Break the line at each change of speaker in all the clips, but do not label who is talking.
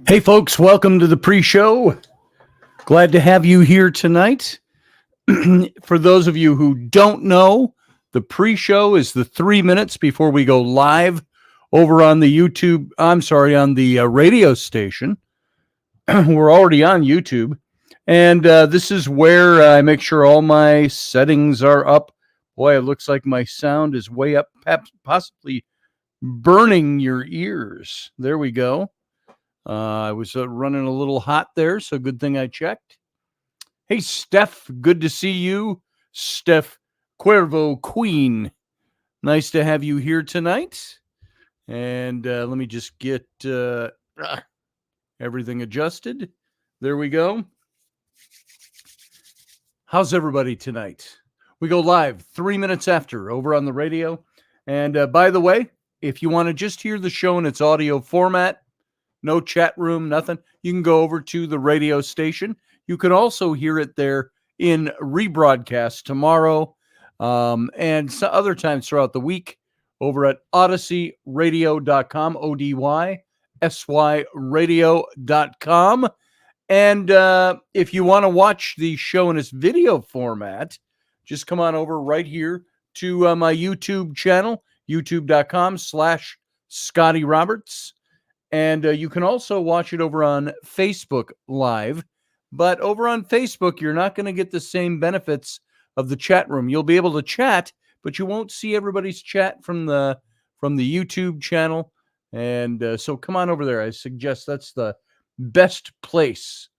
Hey, folks, welcome to the pre-show. Glad to have you here tonight. For those of you who don't know, the pre-show is the 3 minutes before we go live over on the on the radio station. We're already on YouTube. And this is where I make sure all my settings are up. Boy, it looks like my sound is way up, possibly burning your ears. There we go. I was running a little hot there, so good thing I checked. Hey, Steph, good to see you. Steph Cuervo Queen. Nice to have you here tonight. And let me just get everything adjusted. There we go. How's everybody tonight? We go live 3 minutes after over on the radio. And by the way, if you want to just hear the show in its audio format, no chat room, nothing, you can go over to the radio station. You can also hear it there in rebroadcast tomorrow and other times throughout the week over at odyssyradio.com, ODYSY radio.com. And if you want to watch the show in its video format, just come on over right here to my YouTube channel, youtube.com/Scotty Roberts. And you can also watch it over on Facebook Live. But over on Facebook, you're not going to get the same benefits of the chat room. You'll be able to chat, but you won't see everybody's chat from the YouTube channel. And so come on over there. I suggest that's the best place.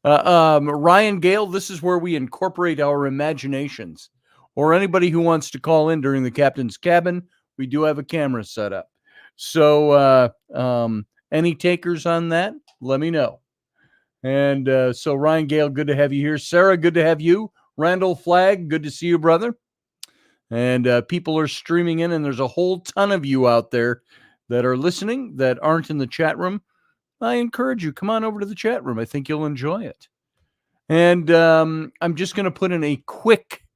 Ryan Gale, this is where we incorporate our imaginations. Or anybody who wants to call in during the captain's cabin, we do have a camera set up. So any takers on that, let me know. And so Ryan Gale, good to have you here. Sarah, good to have you. Randall Flagg, good to see you, brother. And people are streaming in, and there's a whole ton of you out there that are listening that aren't in the chat room. I encourage you, come on over to the chat room. I think you'll enjoy it. And I'm just going to put in a quick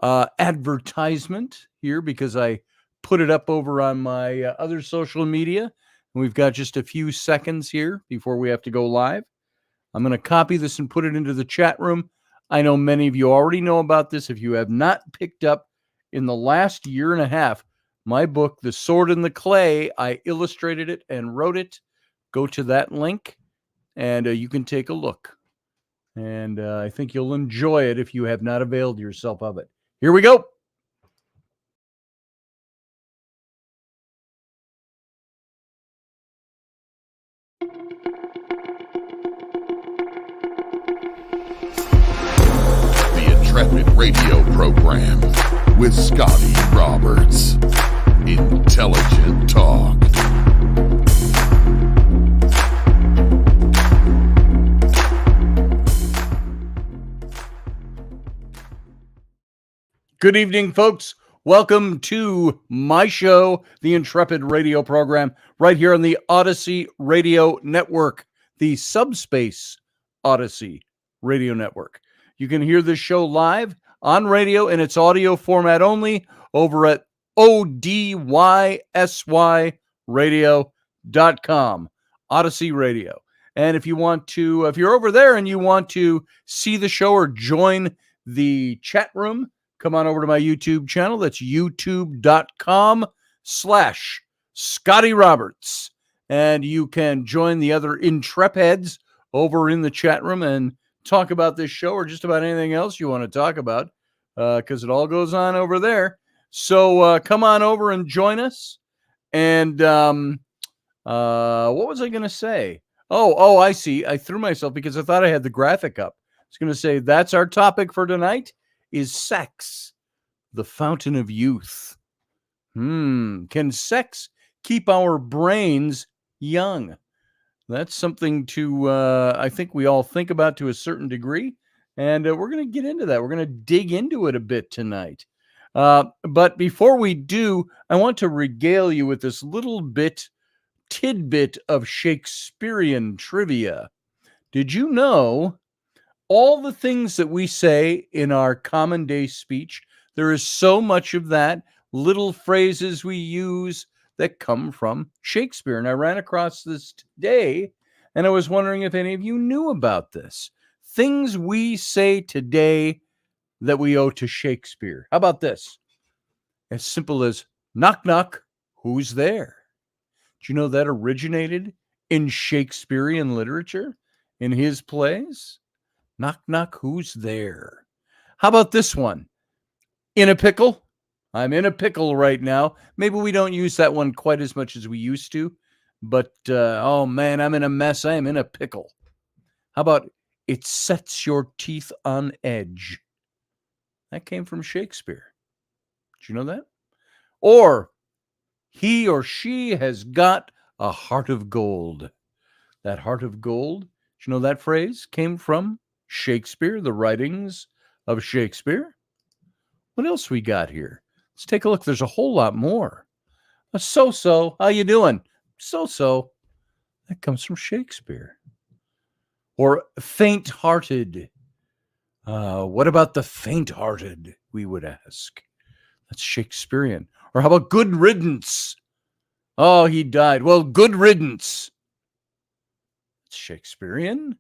advertisement here because I put it up over on my other social media. We've got just a few seconds here before we have to go live. I'm going to copy this and put it into the chat room. I know many of you already know about this. If you have not picked up in the last year and a half, my book, The Sword and the Clay, I illustrated it and wrote it. Go to that link and you can take a look. And I think you'll enjoy it if you have not availed yourself of it. Here we go.
Intrepid radio program with Scotty Roberts. Intelligent talk.
Good evening, folks. Welcome to my show, the Intrepid radio program, right here on the Odyssey Radio Network, the Subspace Odyssey Radio Network. You can hear this show live on radio in its audio format only over at ODYSYradio.com, Odyssey Radio. And if you're over there and you want to see the show or join the chat room, come on over to my YouTube channel. That's youtube.com/Scotty Roberts. And you can join the other Intrepids over in the chat room and talk about this show or just about anything else you want to talk about, because it all goes on over there. So come on over and join us. And what was I going to say? Oh, I see. I threw myself because I thought I had the graphic up. I was going to say that's our topic for tonight is sex, the fountain of youth. Can sex keep our brains young? That's something to, I think we all think about to a certain degree, and we're going to get into that. We're going to dig into it a bit tonight. But before we do, I want to regale you with this little tidbit of Shakespearean trivia. Did you know all the things that we say in our common day speech, there is so much of that, little phrases we use that come from Shakespeare. And I ran across this today, and I was wondering if any of you knew about this. Things we say today that we owe to Shakespeare. How about this? As simple as knock, knock, who's there? Do you know that originated in Shakespearean literature, in his plays? Knock, knock, who's there? How about this one? In a pickle? I'm in a pickle right now. Maybe we don't use that one quite as much as we used to, but oh man, I'm in a mess. I am in a pickle. How about it sets your teeth on edge? That came from Shakespeare. Did you know that? Or he or she has got a heart of gold. That heart of gold, did you know that phrase came from Shakespeare, the writings of Shakespeare? What else we got here? Let's take a look. There's a whole lot more. A so-so, how you doing? So-so. That comes from Shakespeare. Or faint-hearted. What about the faint-hearted, we would ask. That's Shakespearean. Or how about good riddance? Oh, he died. Well, good riddance. That's Shakespearean.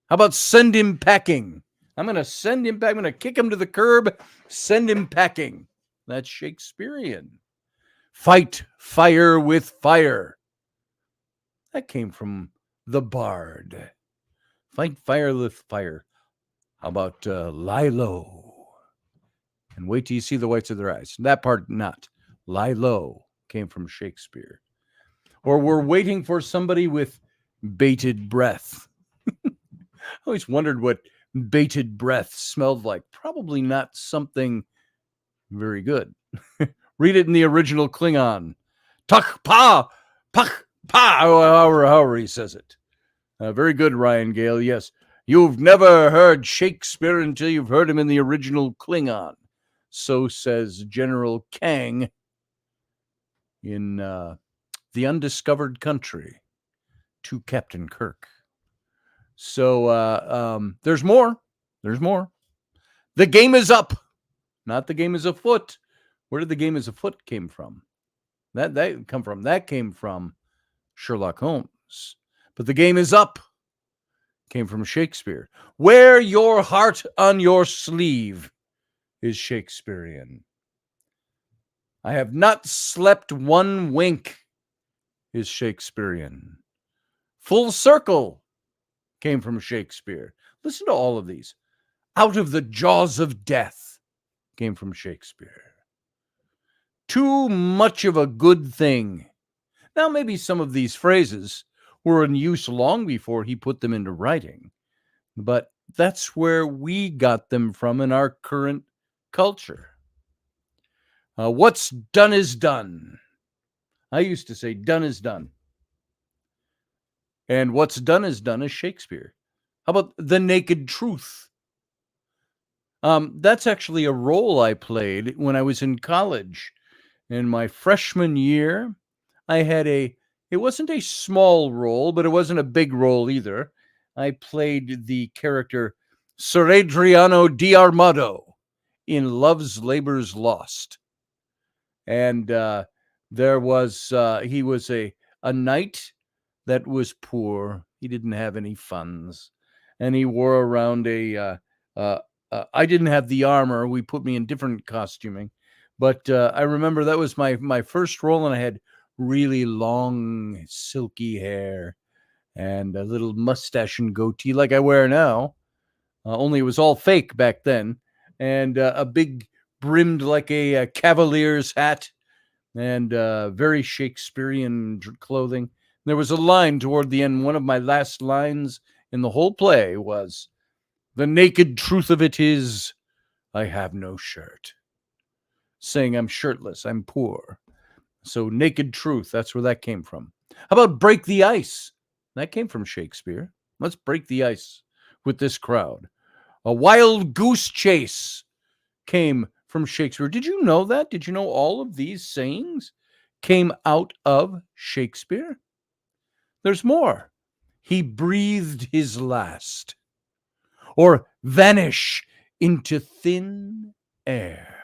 How about send him packing? I'm going to send him back. I'm going to kick him to the curb, send him packing. That's Shakespearean. Fight fire with fire. That came from the Bard. Fight fire with fire. How about lie low? And wait till you see the whites of their eyes. That part, not. Lie low came from Shakespeare. Or we're waiting for somebody with bated breath. I always wondered what bated breath smelled like. Probably not something very good. Read it in the original Klingon. Tak pa, pak pa, however he says it. Very good, Ryan Gale. Yes, you've never heard Shakespeare until you've heard him in the original Klingon. So says General Kang in The Undiscovered Country to Captain Kirk. So there's more. There's more. The game is up. Not the game is afoot. Where did the game is afoot came from? That came from Sherlock Holmes. But the game is up came from Shakespeare. Wear your heart on your sleeve is Shakespearean. I have not slept one wink is Shakespearean. Full circle came from Shakespeare. Listen to all of these. Out of the jaws of death came from Shakespeare. Too much of a good thing. Now, maybe some of these phrases were in use long before he put them into writing, but that's where we got them from in our current culture. What's done is done. I used to say done is done. And what's done is Shakespeare. How about the naked truth? That's actually a role I played when I was in college. In my freshman year, I had it wasn't a small role, but it wasn't a big role either. I played the character Sir Adriano Di Armado in Love's Labour's Lost. And there was, he was a knight that was poor. He didn't have any funds. And he wore around I didn't have the armor. We put me in different costuming. But I remember that was my first role, and I had really long, silky hair and a little mustache and goatee like I wear now. Only it was all fake back then. And a big brimmed like a cavalier's hat and very Shakespearean clothing. There was a line toward the end. One of my last lines in the whole play was, "The naked truth of it is, I have no shirt." Saying I'm shirtless, I'm poor. So naked truth, that's where that came from. How about break the ice? That came from Shakespeare. Let's break the ice with this crowd. A wild goose chase came from Shakespeare. Did you know that? Did you know all of these sayings came out of Shakespeare? There's more. He breathed his last. Or vanish into thin air.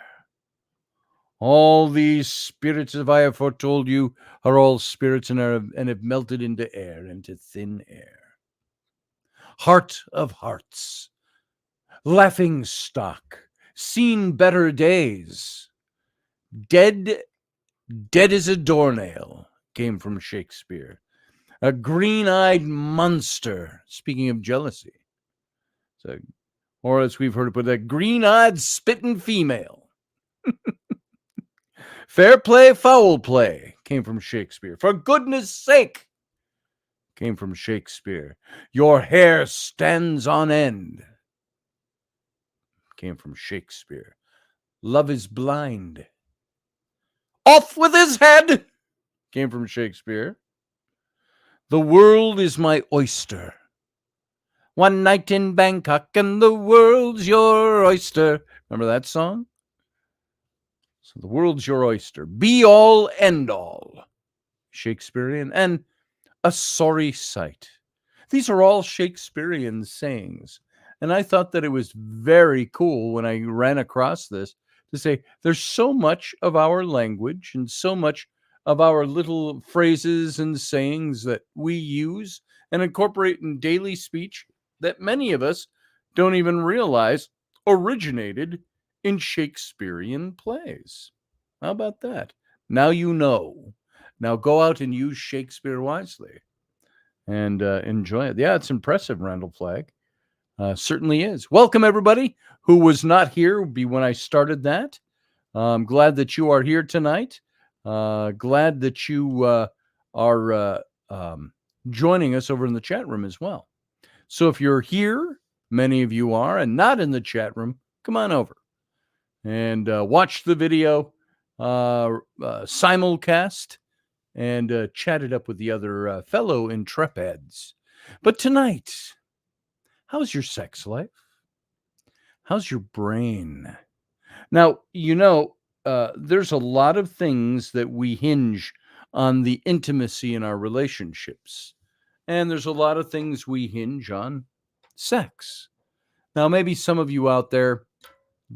All these spirits, as I have foretold you, are all spirits and have melted into air, into thin air. Heart of hearts, laughing stock, seen better days, dead as a doornail, came from Shakespeare. A green-eyed monster, speaking of jealousy. So, or as we've heard it put, a green-eyed spitting female. Fair play, foul play, came from Shakespeare. For goodness sake, came from Shakespeare. Your hair stands on end, came from Shakespeare. Love is blind. Off with his head, came from Shakespeare. The world is my oyster. One night in Bangkok and the world's your oyster. Remember that song? So the world's your oyster. Be all, end all. Shakespearean. And a sorry sight. These are all Shakespearean sayings. And I thought that it was very cool when I ran across this to say there's so much of our language and so much of our little phrases and sayings that we use and incorporate in daily speech that many of us don't even realize originated in Shakespearean plays. How about that? Now you know. Now go out and use Shakespeare wisely and enjoy it. Yeah, it's impressive, Randall Flagg. Certainly is. Welcome, everybody who was not here when I started that. I'm glad that you are here tonight. Glad that you are joining us over in the chat room as well. So if you're here, many of you are, and not in the chat room, come on over and watch the video simulcast and chat it up with the other fellow Intrepids. But tonight, how's your sex life? How's your brain? Now, there's a lot of things that we hinge on the intimacy in our relationships. And there's a lot of things we hinge on sex. Now, maybe some of you out there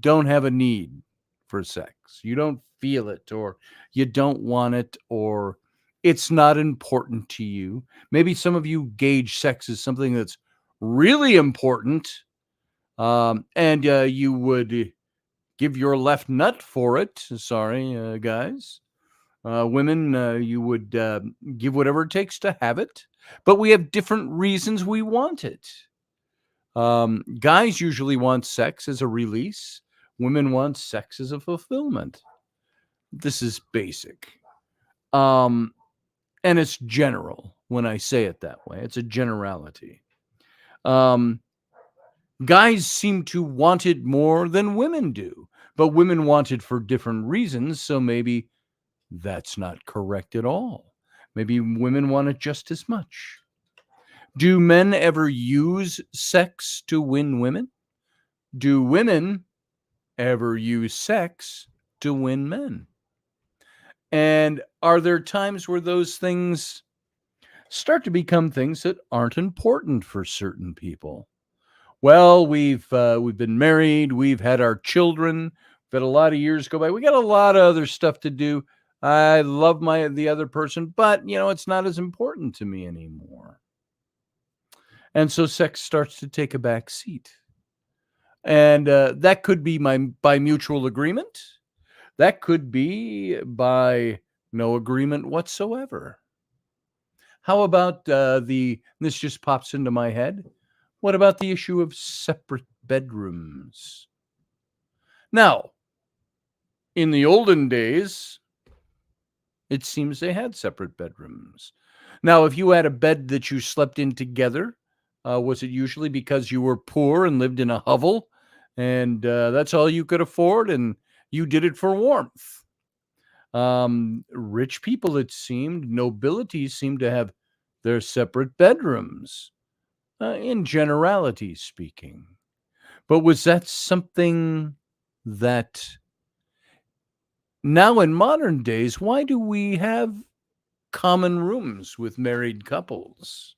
don't have a need for sex. You don't feel it, or you don't want it, or it's not important to you. Maybe some of you gauge sex as something that's really important, and you would give your left nut for it. Sorry, guys. Women, you would give whatever it takes to have it. But we have different reasons we want it. Guys usually want sex as a release. Women want sex as a fulfillment. This is basic. And it's general when I say it that way. It's a generality. Guys seem to want it more than women do, but women want it for different reasons. So maybe that's not correct at all. Maybe women want it just as much. Do men ever use sex to win women? Do women ever use sex to win men? And are there times where those things start to become things that aren't important for certain people? Well, we've been married, we've had our children, we've had a lot of years go by. We got a lot of other stuff to do. I love the other person, but it's not as important to me anymore. And so sex starts to take a back seat. And that could be by mutual agreement. That could be by no agreement whatsoever. How about this just pops into my head. What about the issue of separate bedrooms? Now, in the olden days, it seems they had separate bedrooms. Now, if you had a bed that you slept in together, was it usually because you were poor and lived in a hovel and that's all you could afford and you did it for warmth? Rich people, it seemed, nobility seemed to have their separate bedrooms, in generality speaking. But was that something that now in modern days, why do we have common rooms with married couples?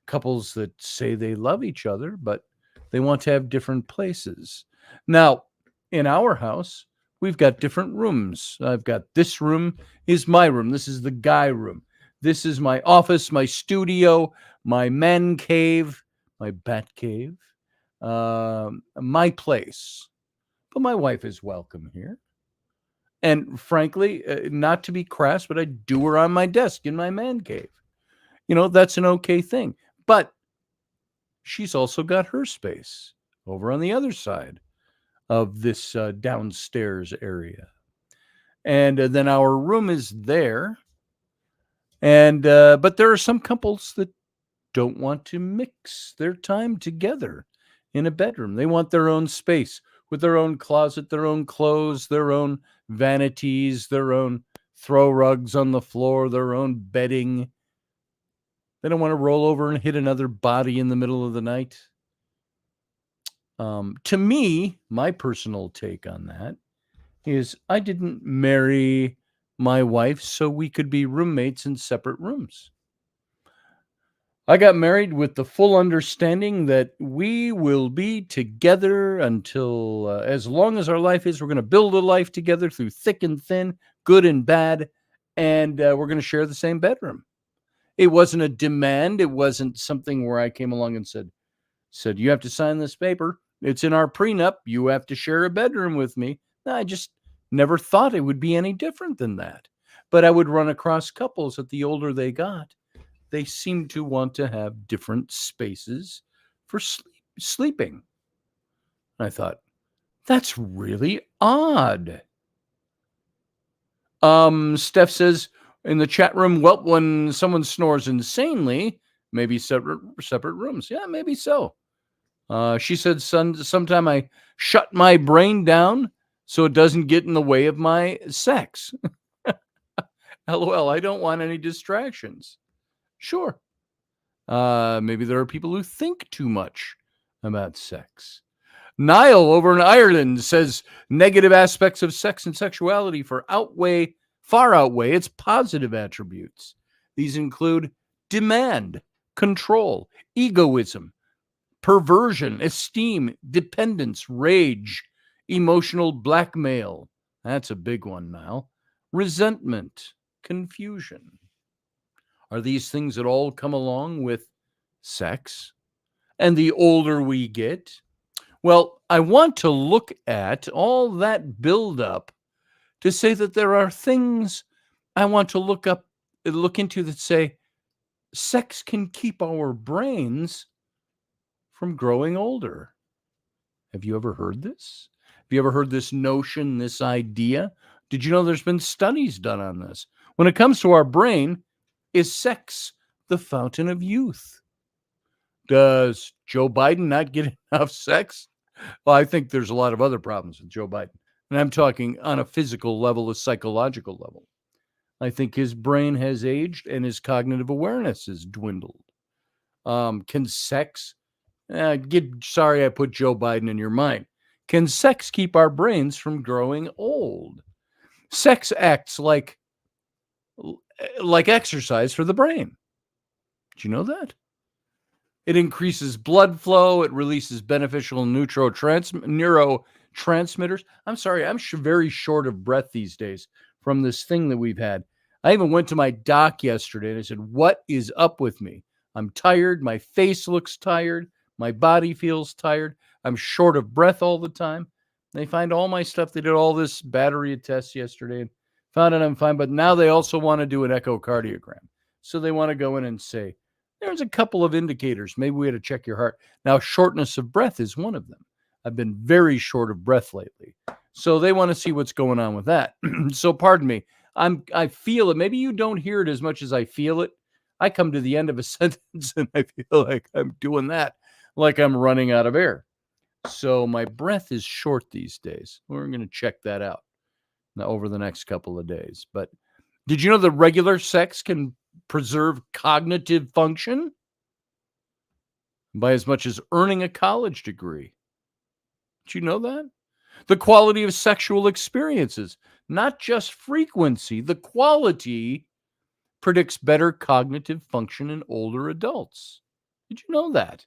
Couples that say they love each other, but they want to have different places. Now, in our house, we've got different rooms. I've got this room is my room. This is the guy room. This is my office, my studio, my man cave, my bat cave, my place. But my wife is welcome here. And frankly, not to be crass, but I do her on my desk in my man cave. That's an okay thing. But she's also got her space over on the other side of this downstairs area. And then our room is there. And but there are some couples that don't want to mix their time together in a bedroom. They want their own space with their own closet, their own clothes, their own vanities, their own throw rugs on the floor, their own bedding. They don't want to roll over and hit another body in the middle of the night. To me, my personal take on that is I didn't marry my wife so we could be roommates in separate rooms. I got married with the full understanding that we will be together until as long as our life is. We're going to build a life together through thick and thin, good and bad, and we're going to share the same bedroom. It wasn't a demand. It wasn't something where I came along and said, you have to sign this paper. It's in our prenup. You have to share a bedroom with me. No, I just never thought it would be any different than that. But I would run across couples that the older they got, they seemed to want to have different spaces for sleeping. I thought, that's really odd. Steph says in the chat room, well, when someone snores insanely, maybe separate rooms. Yeah, maybe so. She said, sometime I shut my brain down so it doesn't get in the way of my sex. LOL, I don't want any distractions. Sure. Maybe there are people who think too much about sex. Niall over in Ireland says negative aspects of sex and sexuality far outweigh its positive attributes. These include demand, control, egoism, perversion, esteem, dependence, rage, emotional blackmail. That's a big one, Niall. Resentment, confusion. Are these things that all come along with sex? And the older we get, well, I want to look at all that buildup to say that there are things I want to look into that say sex can keep our brains from growing older. Have you ever heard this? Have you ever heard this notion, this idea? Did you know there's been studies done on this? When it comes to our brain, is sex the fountain of youth? Does Joe Biden not get enough sex? Well, I think there's a lot of other problems with Joe Biden. And I'm talking on a physical level, a psychological level. I think his brain has aged and his cognitive awareness has dwindled. Can sex... sorry I put Joe Biden in your mind. Can sex keep our brains from growing old? Sex acts like exercise for the brain. Did you know that? It increases blood flow. It releases beneficial neurotransmitters. I'm sorry, I'm very short of breath these days from this thing that we've had. I even went to my doc yesterday and I said, what is up with me? I'm tired. My face looks tired. My body feels tired. I'm short of breath all the time. They find all my stuff. They did all this battery tests yesterday and found out I'm fine. But now they also want to do an echocardiogram. So they want to go in and say, there's a couple of indicators. Maybe we had to check your heart. Now, shortness of breath is one of them. I've been very short of breath lately. So they want to see what's going on with that. So pardon me. I feel it. Maybe you don't hear it as much as I feel it. I come to the end of a sentence and I feel like I'm doing that, like I'm running out of air. So my breath is short these days. We're going to check that out now over the next couple of days. But did you know that regular sex can preserve cognitive function by as much as earning a college degree? Did you know that? The quality of sexual experiences, not just frequency, the quality predicts better cognitive function in older adults. Did you know that?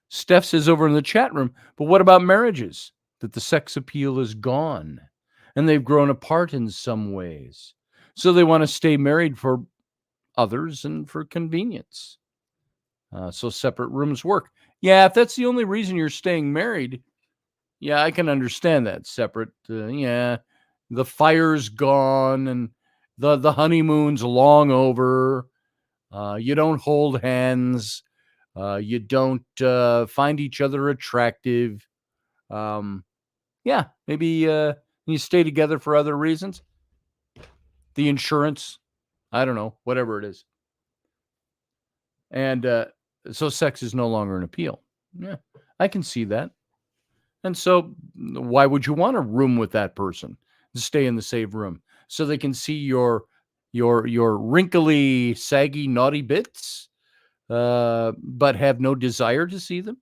Steph says over in the chat room, but what about marriages? That the sex appeal is gone. and they've grown apart in some ways. So they want to stay married for others and for convenience. So separate rooms work. Yeah, if that's the only reason you're staying married, yeah, I can understand that. Separate, yeah, the fire's gone and the honeymoon's long over. You don't hold hands. You don't find each other attractive. Yeah, maybe you stay together for other reasons. The insurance, I don't know, whatever it is. And so sex is no longer an appeal. Yeah, I can see that. And so why would you want a room with that person? Stay in the same room so they can see your wrinkly, saggy, naughty bits, but have no desire to see them.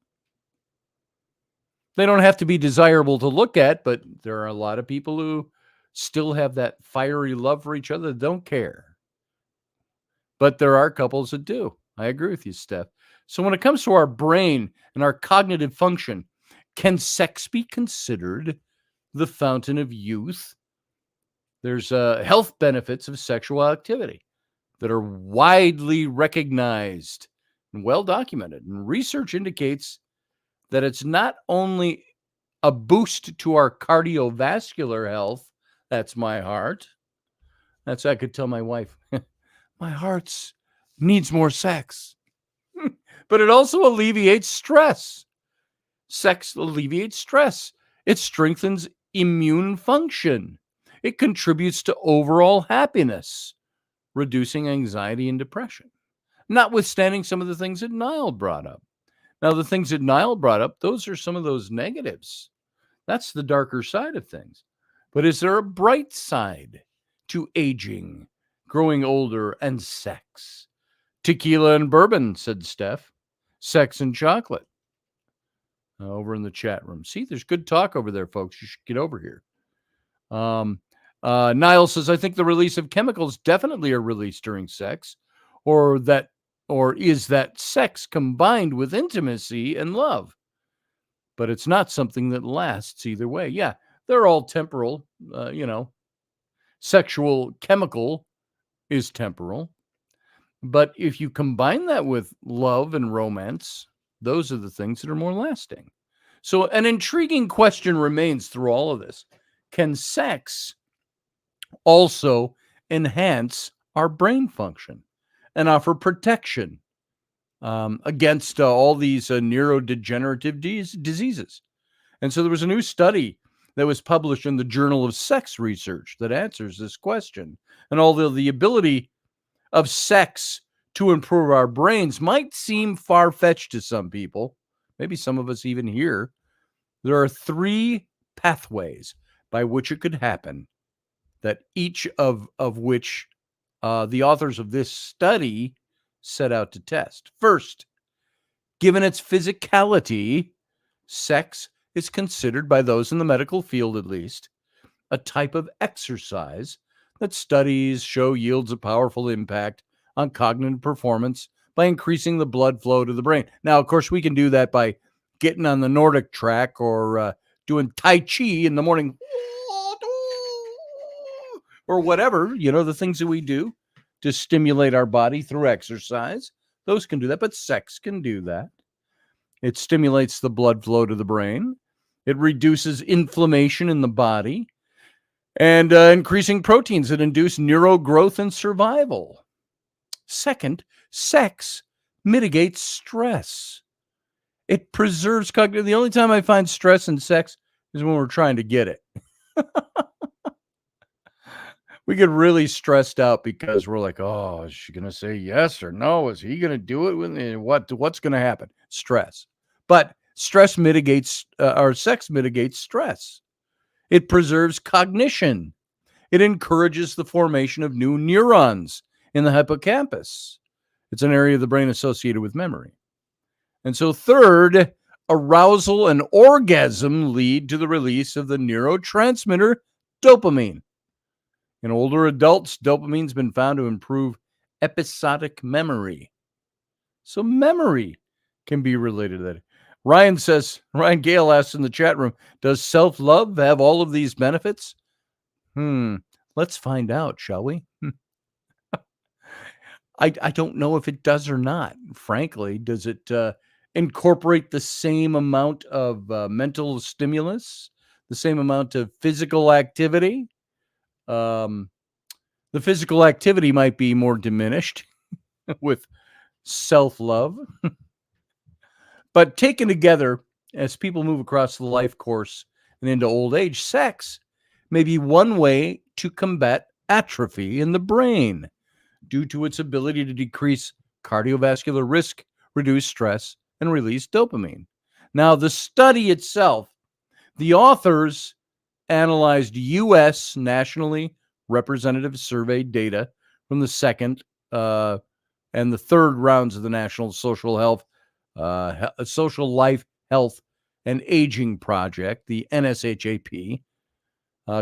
They don't have to be desirable to look at, but there are a lot of people who still have that fiery love for each other that don't care. But there are couples that do. I agree with you, Steph. So when it comes to our brain and our cognitive function, can sex be considered the fountain of youth? There's health benefits of sexual activity that are widely recognized and well documented. And research indicates that it's not only a boost to our cardiovascular health, that's my heart. That's, I could tell my wife, my heart needs more sex. But it also alleviates stress. Sex alleviates stress. It strengthens immune function. It contributes to overall happiness, reducing anxiety and depression, notwithstanding some of the things that Niall brought up. Now, the things that Niall brought up, those are some of those negatives. That's the darker side of things. But is there a bright side to aging, growing older, and sex? Tequila and bourbon, said Steph. Sex and chocolate. Over in the chat room. See, there's good talk over there, folks. You should get over here. Niall says, I think the release of chemicals definitely are released during sex, or is that sex combined with intimacy and love? But it's not something that lasts either way. Yeah, they're all temporal. Sexual chemical is temporal. But if you combine that with love and romance, those are the things that are more lasting. So an intriguing question remains through all of this. Can sex also enhance our brain function and offer protection against all these neurodegenerative diseases? And so there was a new study that was published in the Journal of Sex Research that answers this question. And although the ability of sex to improve our brains might seem far-fetched to some people, maybe some of us even here, there are 3 pathways by which it could happen, that each of which the authors of this study set out to test. First, given its physicality, sex is considered by those in the medical field, at least, a type of exercise that studies show yields a powerful impact on cognitive performance by increasing the blood flow to the brain. Now, of course, we can do that by getting on the Nordic track or doing Tai Chi in the morning or whatever, the things that we do to stimulate our body through exercise. Those can do that, but sex can do that. It stimulates the blood flow to the brain. It reduces inflammation in the body and increasing proteins that induce neurogrowth and survival. Second, sex mitigates stress. It preserves cognitive. The only time I find stress in sex is when we're trying to get it. We get really stressed out because we're like, oh, is she going to say yes or no? Is he going to do it? What's going to happen? Stress. But stress mitigates, or sex mitigates stress. It preserves cognition. It encourages the formation of new neurons in the hippocampus. It's an area of the brain associated with memory. And so third, arousal and orgasm lead to the release of the neurotransmitter dopamine. In older adults, dopamine's been found to improve episodic memory. So memory can be related to that. Ryan Gale asks in the chat room, does self-love have all of these benefits? Let's find out, shall we? I don't know if it does or not. Frankly, does it incorporate the same amount of mental stimulus, the same amount of physical activity? Um, the physical activity might be more diminished with self-love, but taken together, as people move across the life course and into old age, sex may be one way to combat atrophy in the brain due to its ability to decrease cardiovascular risk, reduce stress, and release dopamine. Now, the study itself, the authors analyzed U.S. nationally representative survey data from the second and the third rounds of the National Social Life, Health, and Aging Project, the NSHAP,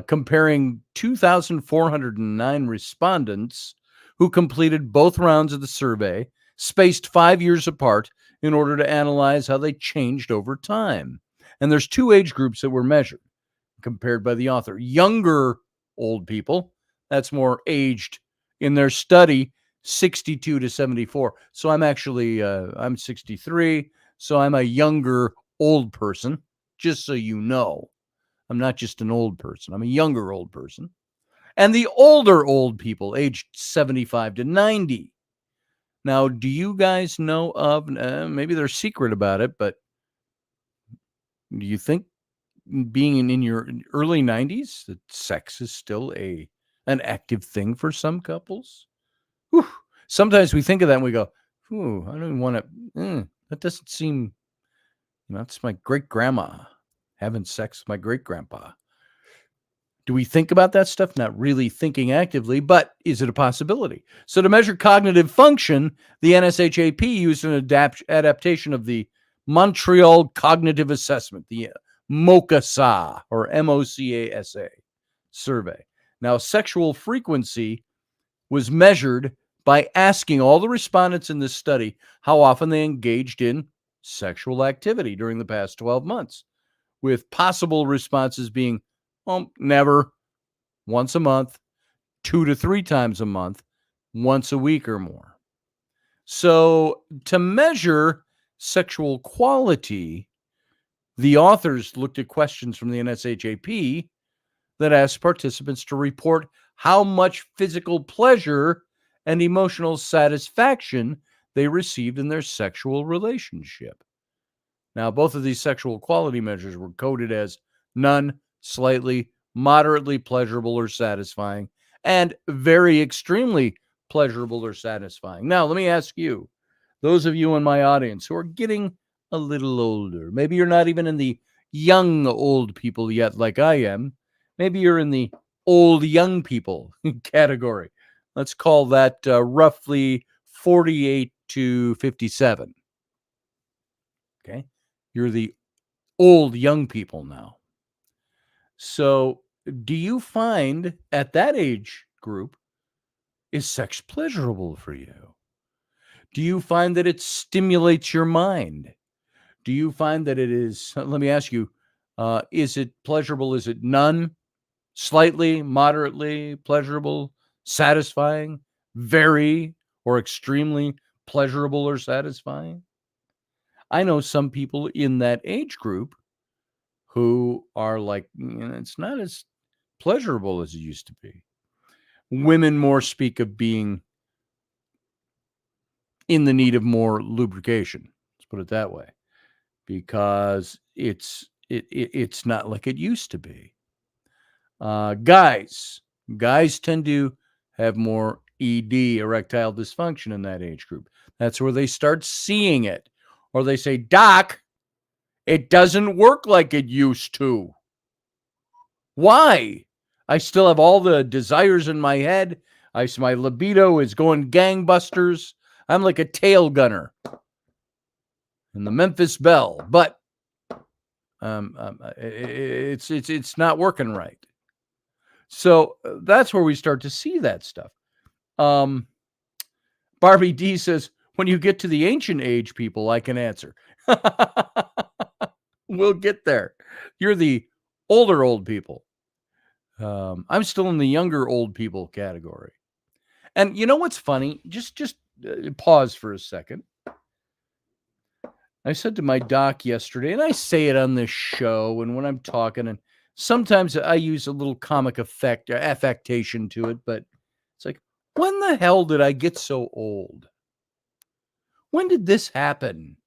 comparing 2,409 respondents who completed both rounds of the survey, spaced 5 years apart in order to analyze how they changed over time. And there's two age groups that were measured, compared by the author. Younger old people, that's more aged in their study, 62 to 74. So I'm 63, so I'm a younger old person, just so you know. I'm not just an old person. I'm a younger old person. And the older old people, aged 75 to 90. Now, do you guys know of, maybe they're secret about it, but do you think being in your early 90s that sex is still an active thing for some couples? Whew. Sometimes we think of that and we go, I don't even want to, that doesn't seem, that's my great-grandma having sex with my great-grandpa. Do we think about that stuff? Not really thinking actively, but is it a possibility? So to measure cognitive function, the NSHAP used an adaptation of the Montreal Cognitive Assessment, the MOCASA, or MOCASA survey. Now, sexual frequency was measured by asking all the respondents in this study how often they engaged in sexual activity during the past 12 months, with possible responses being never, once a month, 2 to 3 times a month, once a week or more. So to measure sexual quality, the authors looked at questions from the NSHAP that asked participants to report how much physical pleasure and emotional satisfaction they received in their sexual relationship. Now, both of these sexual quality measures were coded as none, slightly, moderately pleasurable or satisfying, and very extremely pleasurable or satisfying. Now, let me ask you, those of you in my audience who are getting a little older, maybe you're not even in the young old people yet like I am. Maybe you're in the old young people category. Let's call that roughly 48 to 57. Okay. You're the old young people now. So do you find at that age group, is sex pleasurable for you? Do you find that it stimulates your mind? Do you find that it is, let me ask you, is it pleasurable? Is it none, slightly, moderately pleasurable, satisfying, very, or extremely pleasurable or satisfying? I know some people in that age group who are like, it's not as pleasurable as it used to be. Women more speak of being in the need of more lubrication. Let's put it that way, because it's not like it used to be. Guys tend to have more ED, erectile dysfunction, in that age group. That's where they start seeing it, or they say, "Doc, it doesn't work like it used to." Why? I still have all the desires in my head. My libido is going gangbusters. I'm like a tail gunner in the Memphis Belle, but it's not working right. So that's where we start to see that stuff. Barbie D says, when you get to the ancient age people, I can answer. We'll get there. You're the older old people. I'm still in the younger old people category. And you know what's funny? Just pause for a second. I said to my doc yesterday, and I say it on this show, and when I'm talking, and sometimes I use a little comic affectation to it, but it's like, when the hell did I get so old? When did this happen?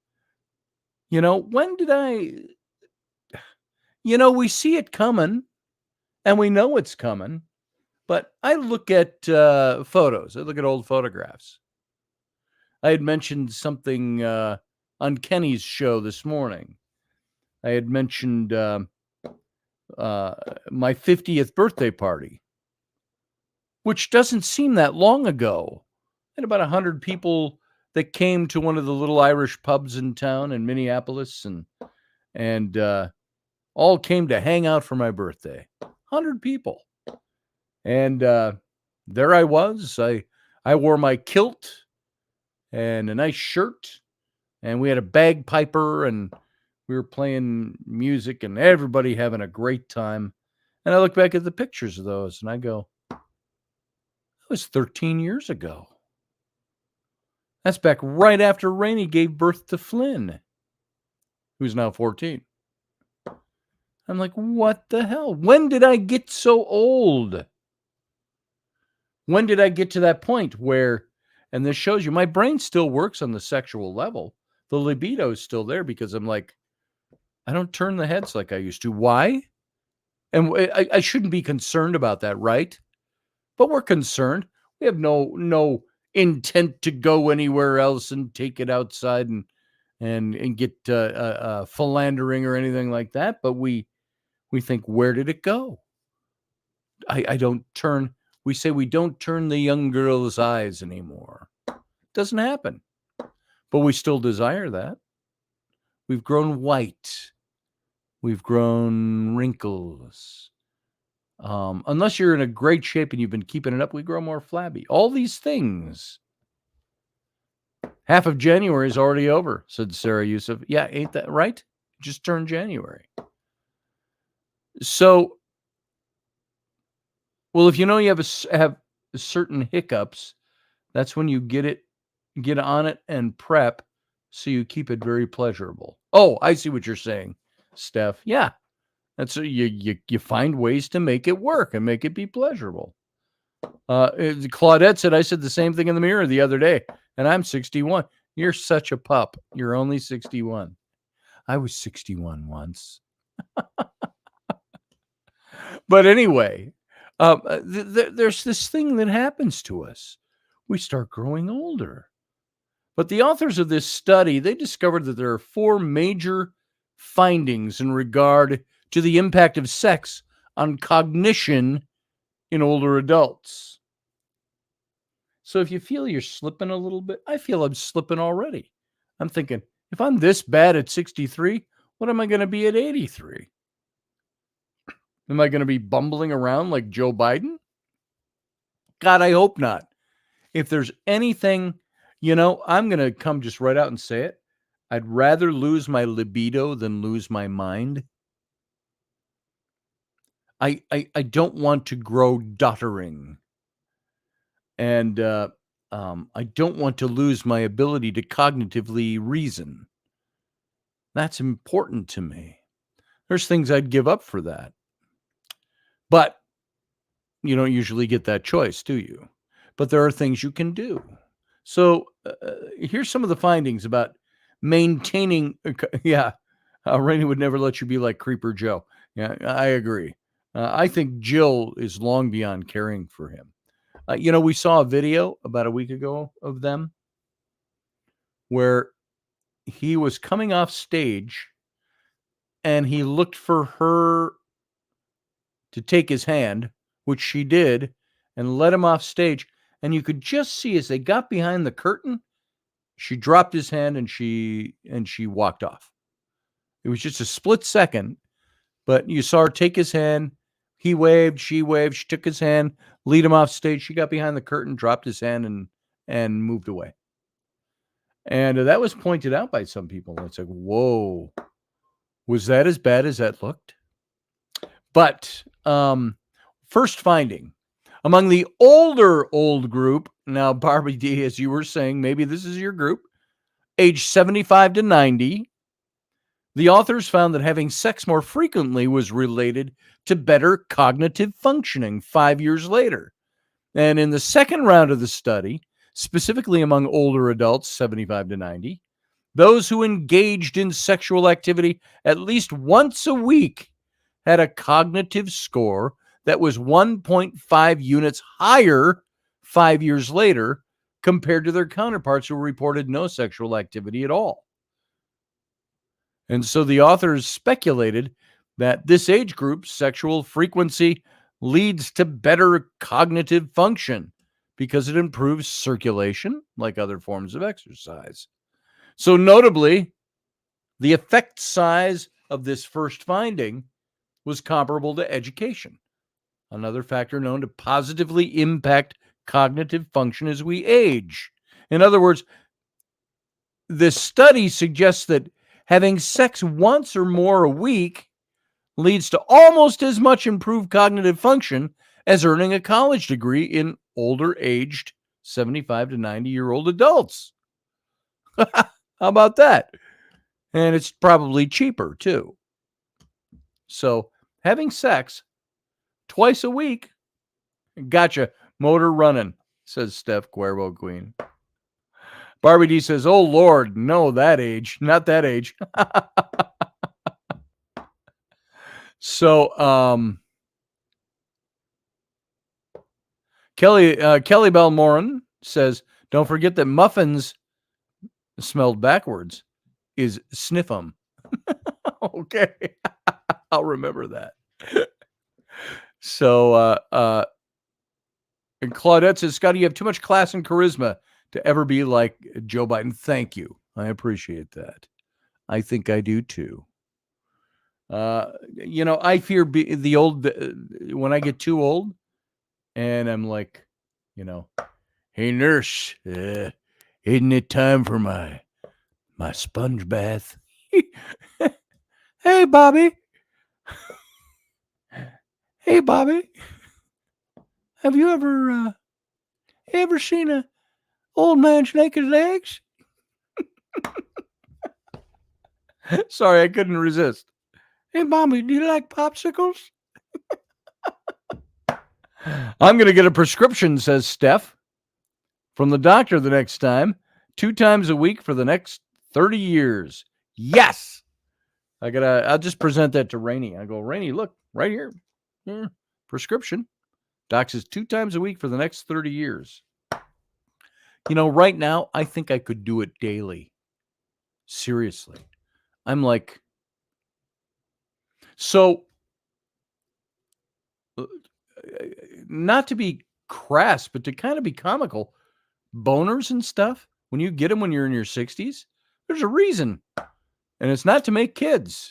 When did I? We see it coming, and we know it's coming, but I look at photos. I look at old photographs. I had mentioned something on Kenny's show this morning. I had mentioned my 50th birthday party, which doesn't seem that long ago. I had about 100 people that came to one of the little Irish pubs in town in Minneapolis, and all came to hang out for my birthday. 100 people. And there I was. I wore my kilt and a nice shirt, and we had a bagpiper, and we were playing music, and everybody having a great time. And I look back at the pictures of those, and I go, that was 13 years ago. That's back right after Rainey gave birth to Flynn, who's now 14. I'm like, what the hell? When did I get so old? When did I get to that point where, and this shows you, my brain still works on the sexual level. The libido is still there because I'm like, I don't turn the heads like I used to. Why? And I shouldn't be concerned about that, right? But we're concerned. We have no intent to go anywhere else and take it outside and get philandering or anything like that. But we think, where did it go? I don't turn. We say we don't turn the young girl's eyes anymore. Doesn't happen. But we still desire that. We've grown white. We've grown wrinkles. Unless you're in a great shape and you've been keeping it up, we grow more flabby. All these things. Half of January is already over, said Sarah Yusuf. Yeah, ain't that right? Just turned January. So, well, if you know you have certain hiccups, that's when you get on it and prep so you keep it very pleasurable. Oh, I see what you're saying, Steph. Yeah. That's you find ways to make it work and make it be pleasurable. Claudette said, I said the same thing in the mirror the other day, and I'm 61. You're such a pup. You're only 61. I was 61 once. But anyway, there's this thing that happens to us. We start growing older. But the authors of this study, they discovered that there are 4 major findings in regard to the impact of sex on cognition in older adults. So if you feel you're slipping a little bit, I feel I'm slipping already. I'm thinking, if I'm this bad at 63, what am I going to be at 83? Am I going to be bumbling around like Joe Biden? God, I hope not. If there's anything, I'm going to come just right out and say it. I'd rather lose my libido than lose my mind. I don't want to grow doddering. And I don't want to lose my ability to cognitively reason. That's important to me. There's things I'd give up for that. But you don't usually get that choice, do you? But there are things you can do. So here's some of the findings about maintaining. Yeah, Rainey would never let you be like Creeper Joe. Yeah, I agree. I think Jill is long beyond caring for him. We saw a video about a week ago of them where he was coming off stage and he looked for her to take his hand, which she did, and let him off stage. And you could just see as they got behind the curtain, she dropped his hand and she walked off. It was just a split second, but you saw her take his hand. He waved, she took his hand, lead him off stage. She got behind the curtain, dropped his hand, and moved away. And that was pointed out by some people. It's like, whoa, was that as bad as that looked? But First finding. Among the older old group, now Barbie D, as you were saying, maybe this is your group, age 75 to 90, the authors found that having sex more frequently was related to better cognitive functioning 5 years later. And in the second round of the study, specifically among older adults, 75 to 90, those who engaged in sexual activity at least once a week had a cognitive score that was 1.5 units higher 5 years later compared to their counterparts who reported no sexual activity at all. And so the authors speculated that this age group's sexual frequency leads to better cognitive function because it improves circulation, like other forms of exercise. So notably, the effect size of this first finding was comparable to education, another factor known to positively impact cognitive function as we age. In other words, this study suggests that having sex once or more a week leads to almost as much improved cognitive function as earning a college degree in older aged 75 to 90-year-old adults. How about that? And it's probably cheaper too. So having sex twice a week, gotcha, motor running, says Steph Cuervo Queen. Barbie D says, oh Lord, no, that age, not that age. So, Kelly Belmoran says, don't forget that muffins smelled backwards is sniff 'em. Okay. I'll remember that. So, and Claudette says, Scotty, you have too much class and charisma to ever be like Joe Biden. Thank you. I appreciate that. I think I do too. I fear the old, when I get too old and I'm like, hey nurse, isn't it time for my sponge bath? Hey, Bobby. Hey, Bobby. Have you ever seen a old man's naked legs? Sorry, I couldn't resist. Hey, Bobby, do you like popsicles? I'm going to get a prescription, says Steph, from the doctor the next time, 2 times a week for the next 30 years. Yes. I'll just present that to Rainey. I go, Rainey, look, right here. Prescription. Doc says 2 times a week for the next 30 years. Right now, I think I could do it daily. Seriously. I'm like, so, not to be crass, but to kind of be comical, boners and stuff, when you get them when you're in your 60s, there's a reason. And it's not to make kids.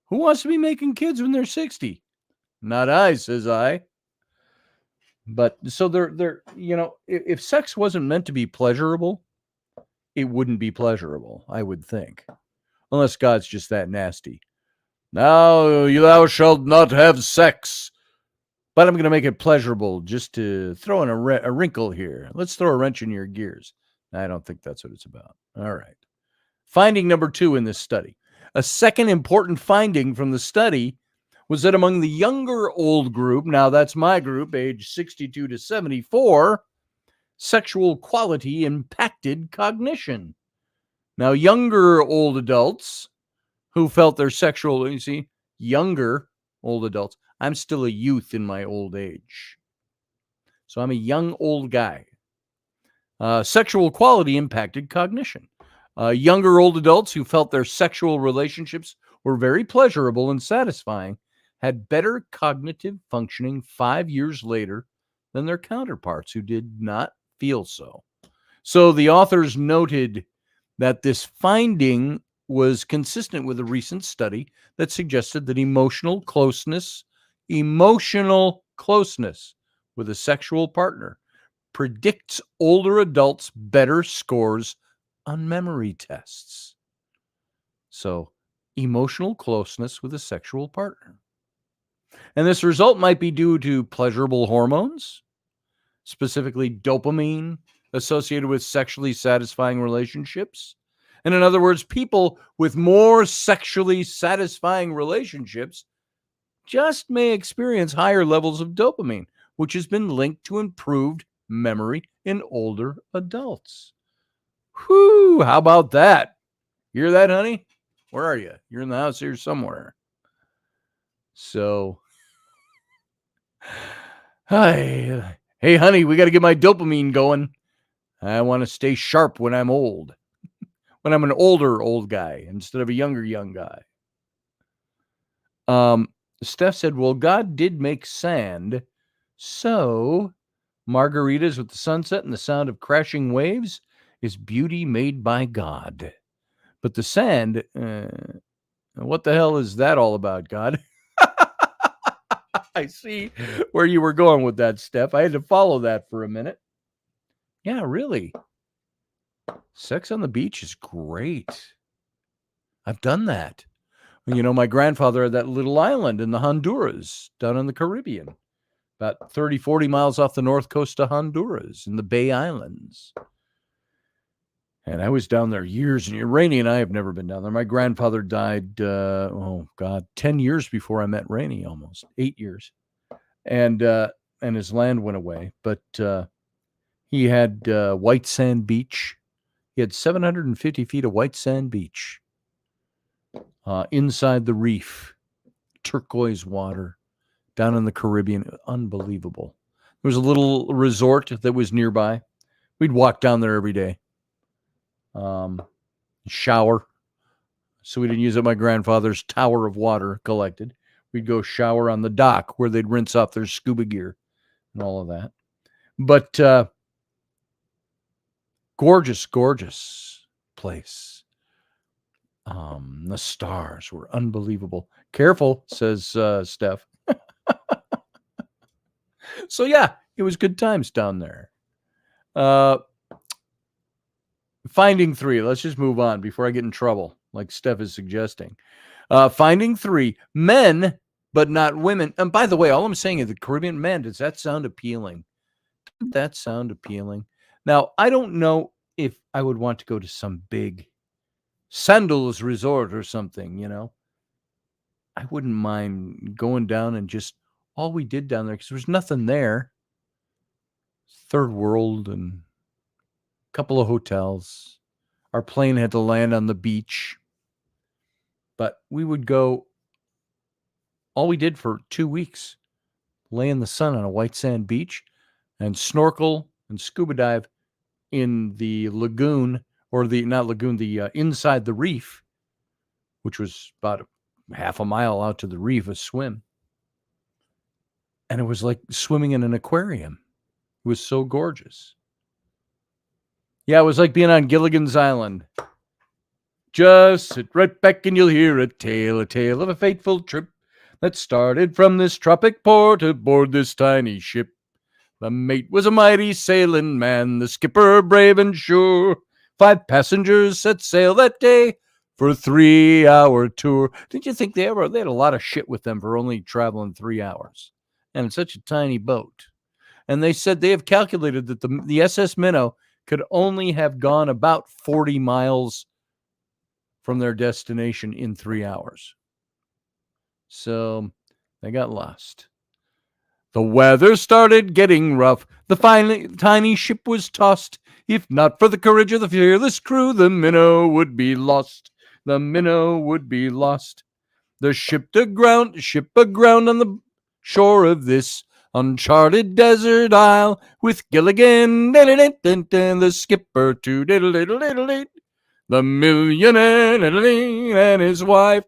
Who wants to be making kids when they're 60? Not I, says I. But so they're if sex wasn't meant to be pleasurable, it wouldn't be pleasurable, I would think. Unless God's just that nasty. Now thou shalt not have sex. But I'm going to make it pleasurable just to throw in a wrinkle here. Let's throw a wrench in your gears. I don't think that's what it's about. All right. Finding number 2 in this study. A second important finding from the study was that among the younger old group, now that's my group, age 62 to 74, sexual quality impacted cognition. Now, younger old adults who felt their sexual, younger old adults. I'm still a youth in my old age. So I'm a young old guy. Sexual quality impacted cognition. Younger old adults who felt their sexual relationships were very pleasurable and satisfying had better cognitive functioning 5 years later than their counterparts who did not feel so. So the authors noted that this finding was consistent with a recent study that suggested that emotional closeness with a sexual partner predicts older adults better scores on memory tests. So, emotional closeness with a sexual partner. And this result might be due to pleasurable hormones, specifically dopamine, associated with sexually satisfying relationships. And in other words, people with more sexually satisfying relationships just may experience higher levels of dopamine, which has been linked to improved memory in older adults. Whew, how about that? You hear that, honey? Where are you? You're in the house here somewhere. So, hi. Hey, honey, we got to get my dopamine going. I want to stay sharp when I'm old. When I'm an older old guy instead of a younger young guy. Steph said, well, God did make sand, so margaritas with the sunset and the sound of crashing waves is beauty made by God. But the sand, what the hell is that all about, God? I see where you were going with that, Steph. I had to follow that for a minute. Yeah, really. Sex on the beach is great. I've done that. You know, my grandfather had that little island in the Honduras, down in the Caribbean, about 30, 40 miles off the north coast of Honduras in the Bay Islands. And I was down there years and years. Rainey and I have never been down there. My grandfather died, 10 years before I met Rainey, almost 8 years. And his land went away. But he had white sand beach. He had 750 feet of white sand beach. Inside the reef, turquoise water, down in the Caribbean. Unbelievable. There was a little resort that was nearby. We'd walk down there every day. Shower. So we didn't use up my grandfather's tower of water collected. We'd go shower on the dock where they'd rinse off their scuba gear and all of that. But gorgeous, gorgeous place. The stars were unbelievable. Careful, says Steph. So yeah, it was good times down there. Finding three. Let's just move on before I get in trouble, like Steph is suggesting. Finding three. Men, but not women. And by the way, all I'm saying is the Caribbean men, does that sound appealing? Does that sound appealing? Now, I don't know if I would want to go to some big Sandals resort or something, you know. I wouldn't mind going down and just all we did down there because there was nothing there. Third world and a couple of hotels. Our plane had to land on the beach. But we would go, all we did for 2 weeks, lay in the sun on a white sand beach and snorkel and scuba dive in the lagoon, or the, not lagoon, the inside the reef, which was about half a mile out to the reef, a swim. And it was like swimming in an aquarium. It was so gorgeous. Yeah, it was like being on Gilligan's Island. Just sit right back and you'll hear a tale of a fateful trip that started from this tropic port aboard this tiny ship. The mate was a mighty sailing man, the skipper brave and sure. 5 passengers set sail that day for a 3-hour tour. Didn't you think they had a lot of shit with them for only traveling 3 hours? And it's such a tiny boat. And they said they have calculated that the SS Minnow could only have gone about 40 miles from their destination in 3 hours. So they got lost. The weather started getting rough. The tiny ship was tossed. If not for the courage of the fearless crew, the Minnow would be lost. The Minnow would be lost. The ship aground on the shore of this uncharted desert isle, with Gilligan, the skipper, too, the millionaire and his wife,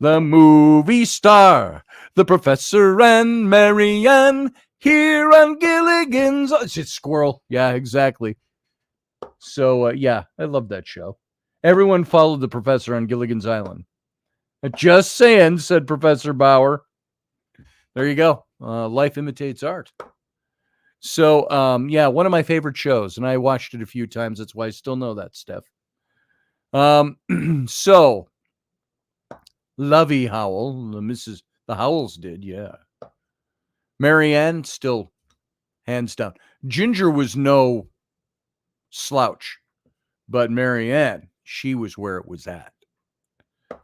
the movie star, the professor and Marianne, here on Gilligan's. It's Squirrel. Yeah, exactly. So, yeah, I love that show. Everyone followed the professor on Gilligan's Island. Just saying, said Professor Bauer. There you go. Life imitates art. So, yeah, one of my favorite shows, and I watched it a few times. That's why I still know that stuff. So, Lovey Howell, the Howells did, yeah. Mary Ann, still hands down. Ginger was no slouch, but Mary Ann, she was where it was at.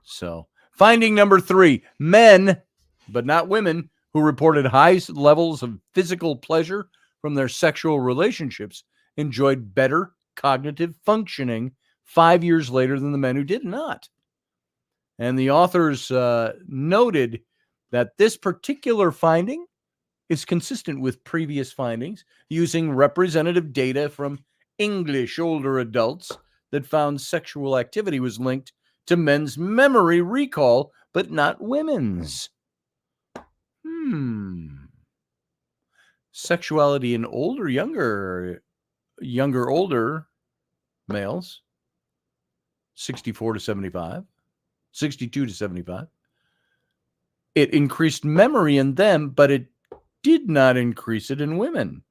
So, finding number 3, men, but not women, who reported high levels of physical pleasure from their sexual relationships enjoyed better cognitive functioning 5 years later than the men who did not. And the authors noted that this particular finding is consistent with previous findings using representative data from English older adults that found sexual activity was linked to men's memory recall, but not women's. Sexuality in older, younger, older males, 64 to 75, 62 to 75. It increased memory in them, but it did not increase it in women.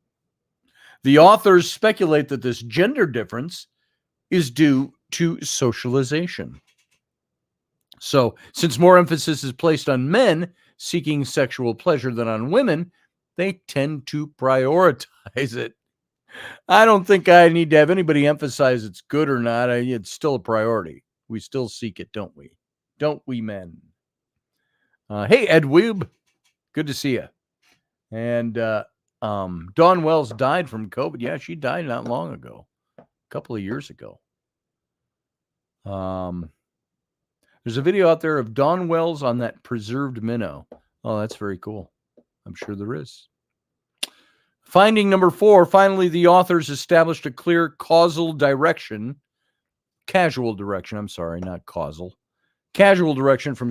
The authors speculate that this gender difference is due to socialization. So, since more emphasis is placed on men seeking sexual pleasure than on women, they tend to prioritize it. I don't think I need to have anybody emphasize it's good or not. It's still a priority. We still seek it, don't we? Don't we, men? Hey, Ed Weeb. Good to see you. And Dawn Wells died from COVID. Yeah, she died not long ago, a couple of years ago. There's a video out there of Dawn Wells on that preserved minnow. Oh, that's very cool. I'm sure there is. Finding number 4, finally, the authors established a clear casual direction from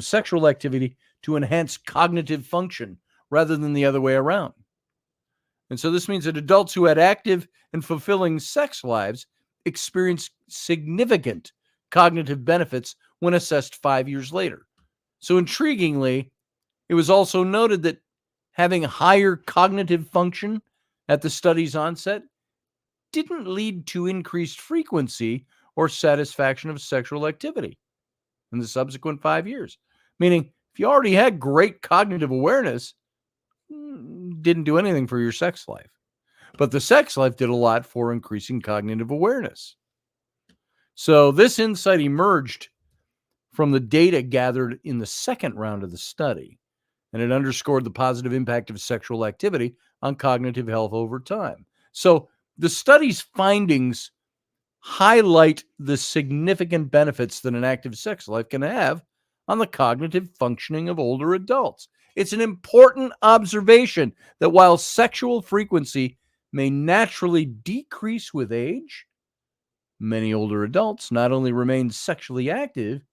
sexual activity to enhance cognitive function rather than the other way around. And so this means that adults who had active and fulfilling sex lives experienced significant cognitive benefits when assessed 5 years later. So intriguingly, it was also noted that having higher cognitive function at the study's onset didn't lead to increased frequency or satisfaction of sexual activity in the subsequent 5 years. Meaning, if you already had great cognitive awareness, didn't do anything for your sex life. But the sex life did a lot for increasing cognitive awareness. So this insight emerged from the data gathered in the second round of the study, and it underscored the positive impact of sexual activity on cognitive health over time. So the study's findings highlight the significant benefits that an active sex life can have on the cognitive functioning of older adults. It's an important observation that while sexual frequency may naturally decrease with age, many older adults not only remain sexually active,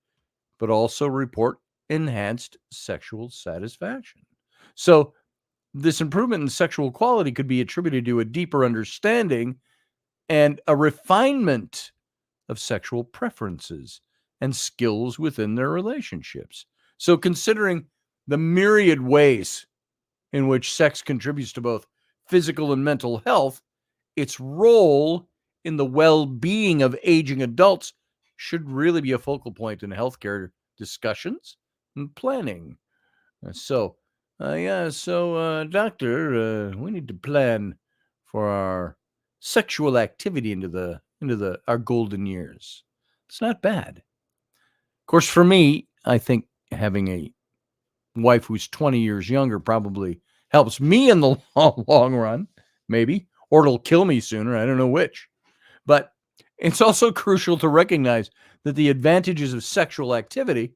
but also report enhanced sexual satisfaction. So this improvement in sexual quality could be attributed to a deeper understanding and a refinement of sexual preferences and skills within their relationships. So considering the myriad ways in which sex contributes to both physical and mental health, its role in the well-being of aging adults should really be a focal point in healthcare discussions and planning. Doctor, we need to plan for our sexual activity into our golden years. It's not bad. Of course, for me, I think having a wife who's 20 years younger probably helps me in the long run, maybe, or it'll kill me sooner. I don't know which. But it's also crucial to recognize that the advantages of sexual activity,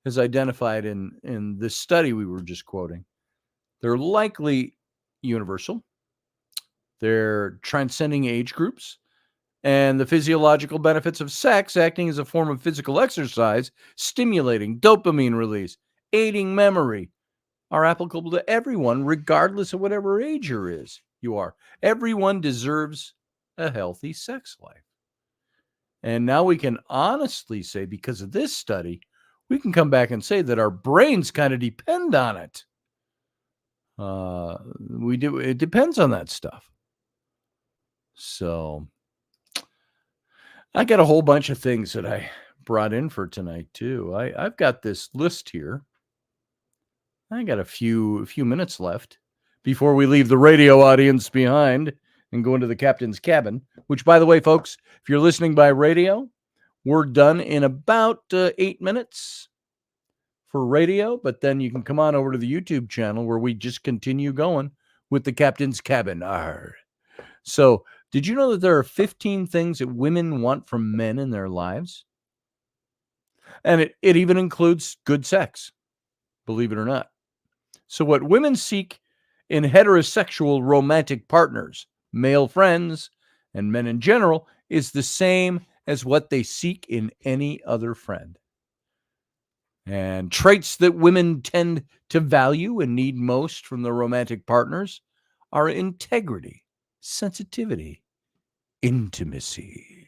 as identified in this study we were just quoting, they're likely universal. They're transcending age groups, and the physiological benefits of sex acting as a form of physical exercise, stimulating dopamine release, aiding memory, are applicable to everyone, regardless of whatever age you are. Everyone deserves a healthy sex life. And now we can honestly say, because of this study, we can come back and say that our brains kind of depend on it. It depends on that stuff. So I got a whole bunch of things that I brought in for tonight too. I've got this list here. I got a few minutes left before we leave the radio audience behind and go into the captain's cabin, which, by the way, folks, if you're listening by radio, we're done in about 8 minutes for radio, but then you can come on over to the YouTube channel where we just continue going with the captain's cabin. Arr. So, did you know that there are 15 things that women want from men in their lives? And it even includes good sex, believe it or not. So what women seek in heterosexual romantic partners, male friends, and men in general is the same as what they seek in any other friend. And traits that women tend to value and need most from their romantic partners are integrity, sensitivity, intimacy.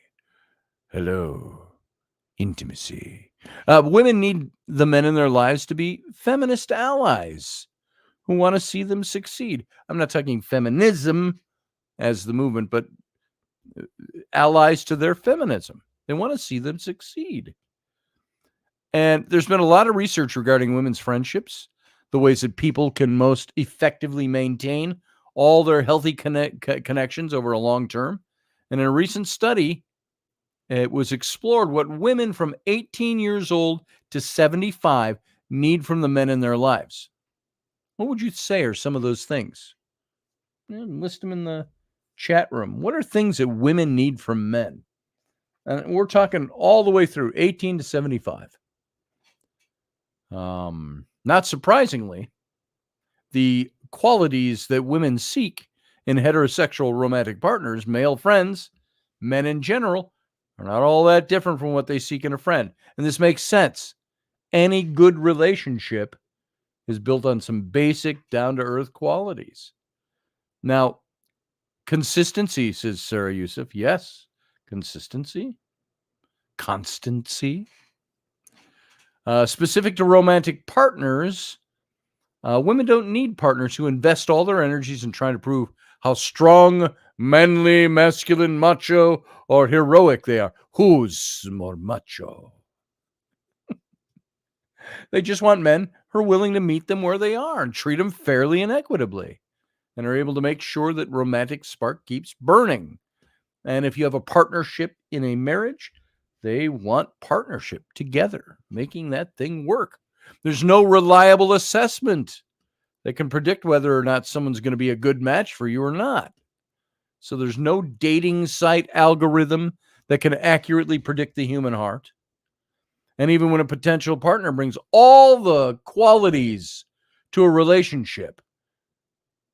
Hello, intimacy. Women need the men in their lives to be feminist allies who want to see them succeed. I'm not talking feminism as the movement, but allies to their feminism. They want to see them succeed. And there's been a lot of research regarding women's friendships, the ways that people can most effectively maintain all their healthy connections over a long term. And in a recent study, it was explored what women from 18 years old to 75 need from the men in their lives. What would you say are some of those things? List them in the chat room. What are things that women need from men? And we're talking all the way through 18 to 75. Not surprisingly, the qualities that women seek in heterosexual romantic partners, male friends, men in general, are not all that different from what they seek in a friend. And this makes sense. Any good relationship is built on some basic down-to-earth qualities. Now, consistency, says Sarah Youssef. Yes, consistency. Constancy. Specific to romantic partners, women don't need partners who invest all their energies in trying to prove how strong, manly, masculine, macho, or heroic they are. Who's more macho? They just want men who are willing to meet them where they are and treat them fairly and equitably, and are able to make sure that romantic spark keeps burning. And if you have a partnership in a marriage, they want partnership together, making that thing work. There's no reliable assessment that can predict whether or not someone's going to be a good match for you or not. So there's no dating site algorithm that can accurately predict the human heart. And even when a potential partner brings all the qualities to a relationship,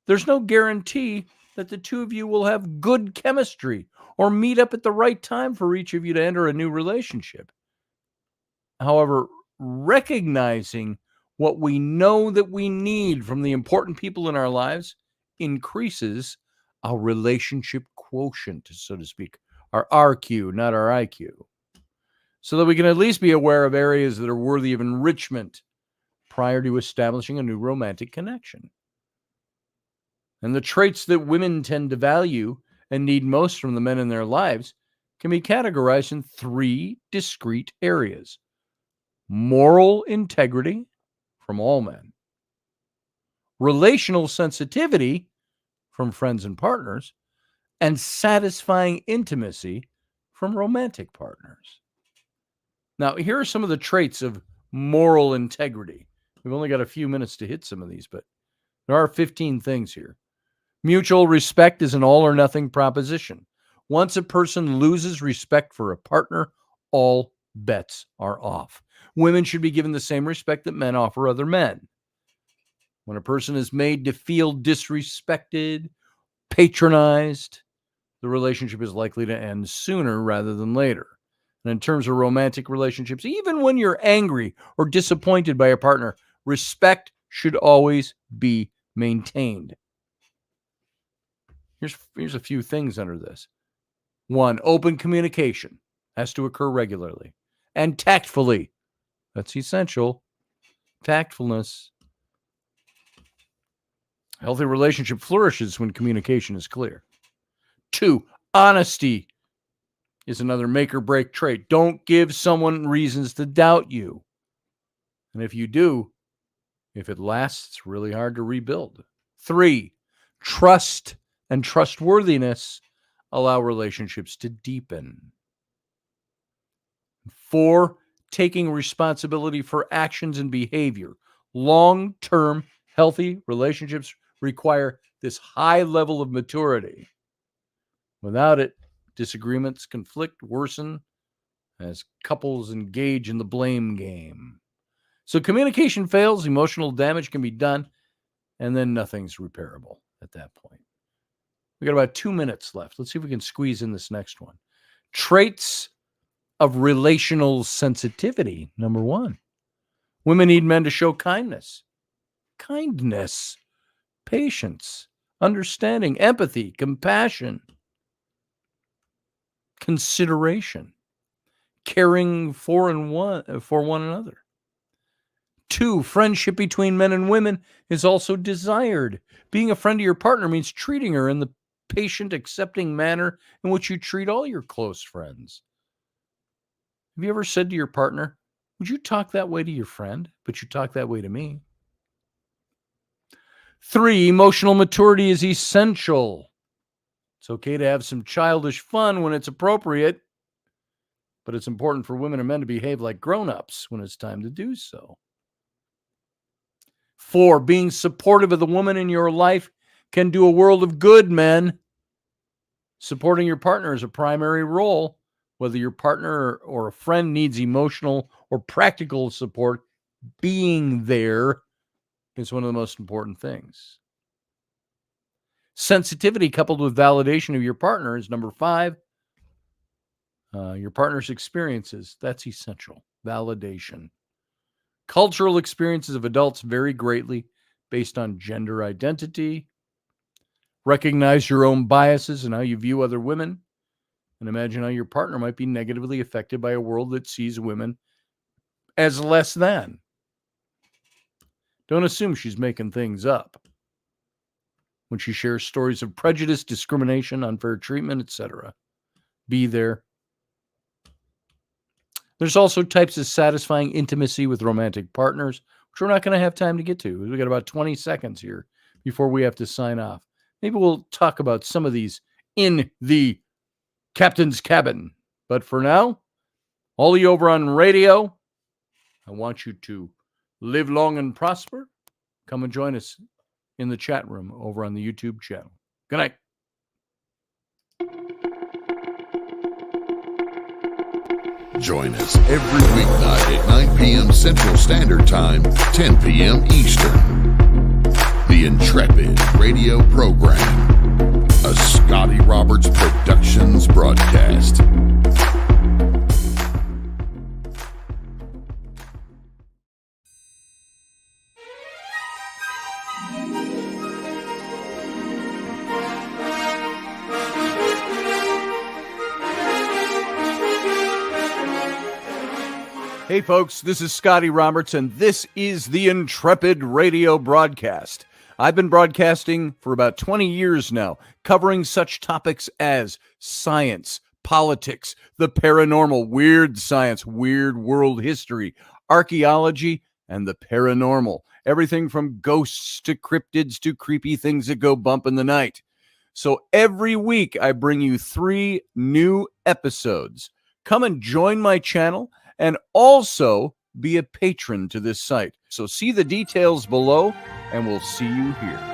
there's no guarantee that the two of you will have good chemistry or meet up at the right time for each of you to enter a new relationship. However, recognizing what we know that we need from the important people in our lives increases our relationship quotient, so to speak, our RQ, not our IQ, so that we can at least be aware of areas that are worthy of enrichment prior to establishing a new romantic connection. And the traits that women tend to value and need most from the men in their lives can be categorized in 3 discrete areas: moral integrity from all men, relational sensitivity from friends and partners, and satisfying intimacy from romantic partners. Now, here are some of the traits of moral integrity. We've only got a few minutes to hit some of these, but there are 15 things here. Mutual respect is an all or nothing proposition. Once a person loses respect for a partner, all bets are off. Women should be given the same respect that men offer other men. When a person is made to feel disrespected, patronized, the relationship is likely to end sooner rather than later. And in terms of romantic relationships, even when you're angry or disappointed by a partner, respect should always be maintained. Here's a few things under this. 1, open communication has to occur regularly and tactfully. That's essential. Tactfulness. A healthy relationship flourishes when communication is clear. 2, honesty is another make or break trait. Don't give someone reasons to doubt you. And if you do, if it lasts, it's really hard to rebuild. 3, trust and trustworthiness allow relationships to deepen. 4, taking responsibility for actions and behavior. Long-term healthy relationships require this high level of maturity. Without it, disagreements, conflict, worsen as couples engage in the blame game. So communication fails, emotional damage can be done, and then nothing's repairable at that point. We got about 2 minutes left. Let's see if we can squeeze in this next one. Traits of relational sensitivity. Number 1, women need men to show kindness, patience, understanding, empathy, compassion, consideration, caring for one another. 2, friendship between men and women is also desired. Being a friend to your partner means treating her in the patient, accepting manner in which you treat all your close friends. Have you ever said to your partner, would you talk that way to your friend, but you talk that way to me? 3, emotional maturity is essential. It's okay to have some childish fun when it's appropriate, but it's important for women and men to behave like grown-ups when it's time to do so. 4, being supportive of the woman in your life can do a world of good, men. Supporting your partner is a primary role. Whether your partner or a friend needs emotional or practical support, being there is one of the most important things. Sensitivity coupled with validation of your partner is number 5. Your partner's experiences, that's essential. Validation. Cultural experiences of adults vary greatly based on gender identity. Recognize your own biases and how you view other women. And imagine how your partner might be negatively affected by a world that sees women as less than. Don't assume she's making things up when she shares stories of prejudice, discrimination, unfair treatment, etc. Be there. There's also types of satisfying intimacy with romantic partners, which we're not going to have time to get to. We've got about 20 seconds here before we have to sign off. Maybe we'll talk about some of these in the Captain's Cabin. But for now, all of you over on radio, I want you to live long and prosper. Come and join us in the chat room over on the YouTube channel. Good night.
Join us every weeknight at 9 p.m. Central Standard Time, 10 p.m. Eastern. The Intrepid radio program, a Scotty Roberts Productions broadcast.
Hey folks, this is Scotty Roberts, and this is the Intrepid radio broadcast. I've been broadcasting for about 20 years now, covering such topics as science, politics, the paranormal, weird science, weird world history, archaeology, and the paranormal. Everything from ghosts to cryptids to creepy things that go bump in the night. So every week I bring you 3 new episodes. Come and join my channel and also be a patron to this site. So see the details below, and we'll see you here.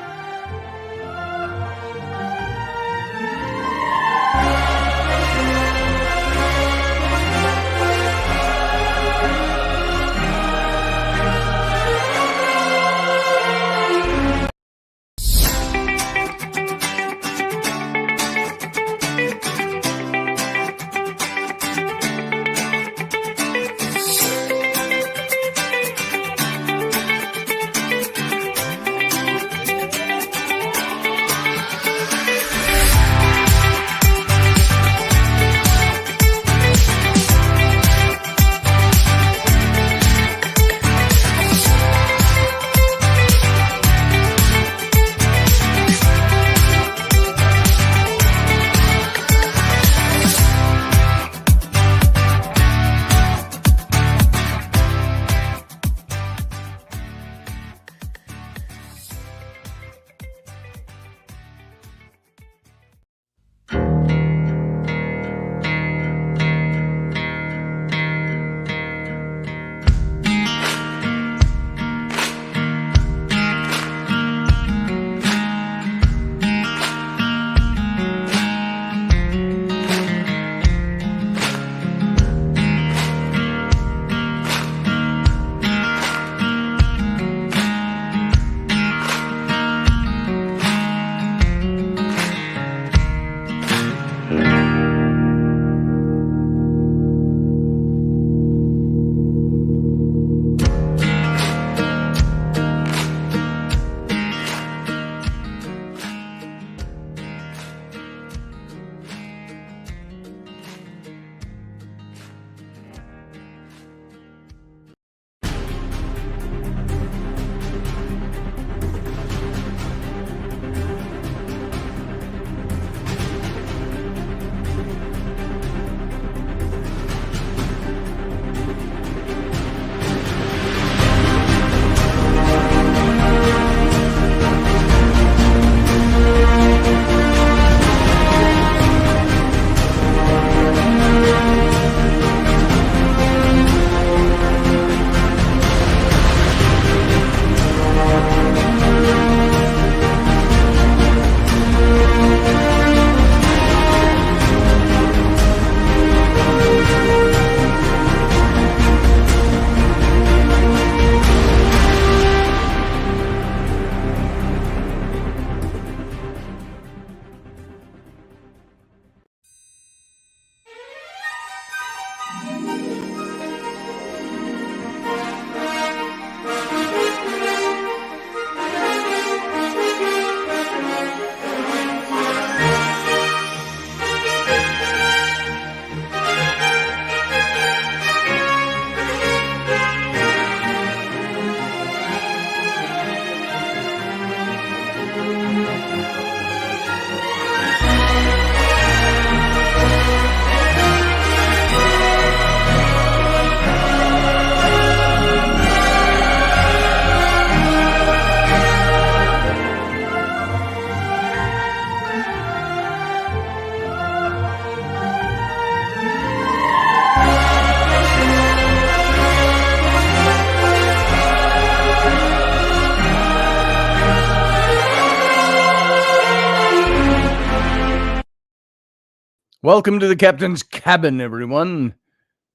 Welcome to the Captain's Cabin, everyone.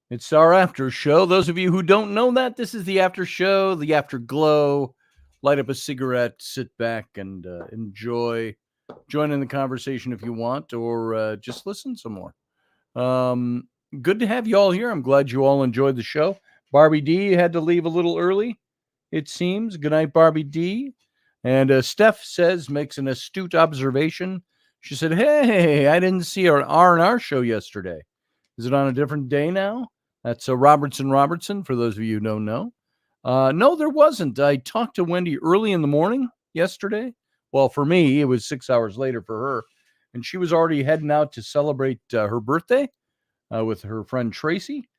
It's our after show. Those of you who don't know that, this is the after show, the afterglow. Light up a cigarette, sit back, and enjoy. Join in the conversation if you want, or just listen some more. Good to have you all here. I'm glad you all enjoyed the show. Barbie D had to leave a little early, it seems. Good night, Barbie D. And Steph makes an astute observation. She said, "Hey, I didn't see our R&R show yesterday. Is it on a different day now?" That's Robertson, for those of you who don't know. No, there wasn't. I talked to Wendy early in the morning yesterday. Well, for me, it was 6 hours later for her. And she was already heading out to celebrate her birthday with her friend Tracy.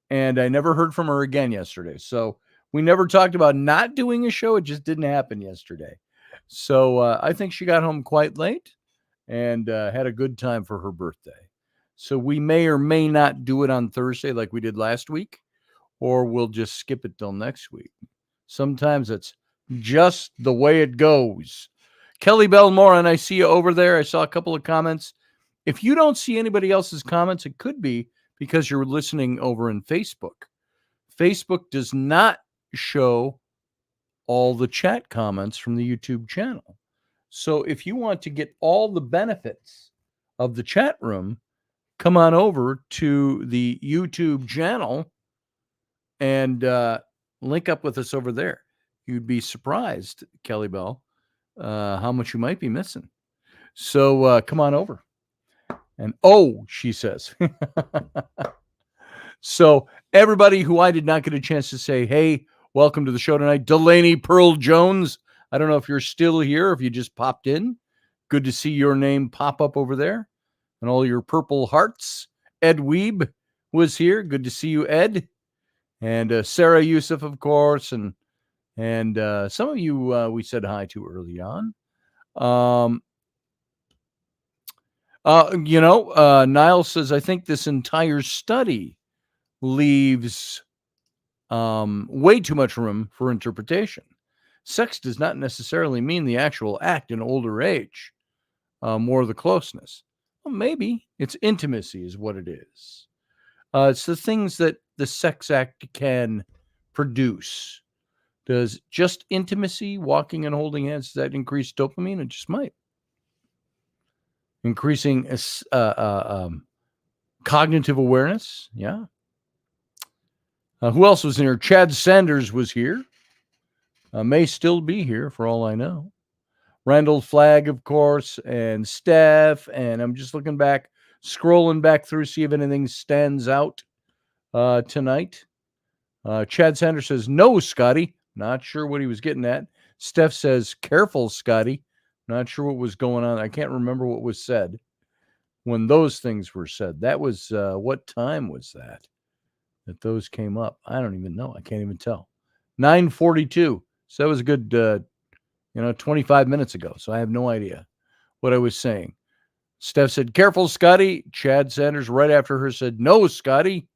And I never heard from her again yesterday. So we never talked about not doing a show. It just didn't happen yesterday. So I think she got home quite late and had a good time for her birthday. So we may or may not do it on Thursday like we did last week, or we'll just skip it till next week. Sometimes it's just the way it goes. Kelly Belmoran, I see you over there. I saw a couple of comments. If you don't see anybody else's comments, it could be because you're listening over in Facebook. Facebook does not show all the chat comments from the YouTube channel. So if you want to get all the benefits of the chat room, come on over to the YouTube channel and link up with us over there. You'd be surprised, Kelly Bell, how much you might be missing. So come on over. And she says. So everybody who I did not get a chance to say, hey, welcome to the show tonight. Delaney Pearl Jones. I don't know if you're still here, if you just popped in. Good to see your name pop up over there and all your purple hearts. Ed Weeb was here. Good to see you, Ed. And Sarah Youssef, of course. And some of you we said hi to early on. Niall says, I think this entire study leaves way too much room for interpretation. Sex does not necessarily mean the actual act in older age, more the closeness. Well, maybe it's intimacy is what it is. It's the things that the sex act can produce. Does just intimacy, walking and holding hands, does that increase dopamine? It just might. Increasing cognitive awareness, yeah. Who else was in here? Chad Sanders was here. May still be here for all I know. Randall Flagg, of course, and Steph. And I'm just looking back, scrolling back through, see if anything stands out tonight. Chad Sanders says, no, Scotty. Not sure what he was getting at. Steph says, careful, Scotty. Not sure what was going on. I can't remember what was said when those things were said. That was, what time was that those came up? I don't even know. I can't even tell. 9:42. So that was a good, 25 minutes ago. So I have no idea what I was saying. Steph said, careful, Scotty. Chad Sanders right after her said, no, Scotty.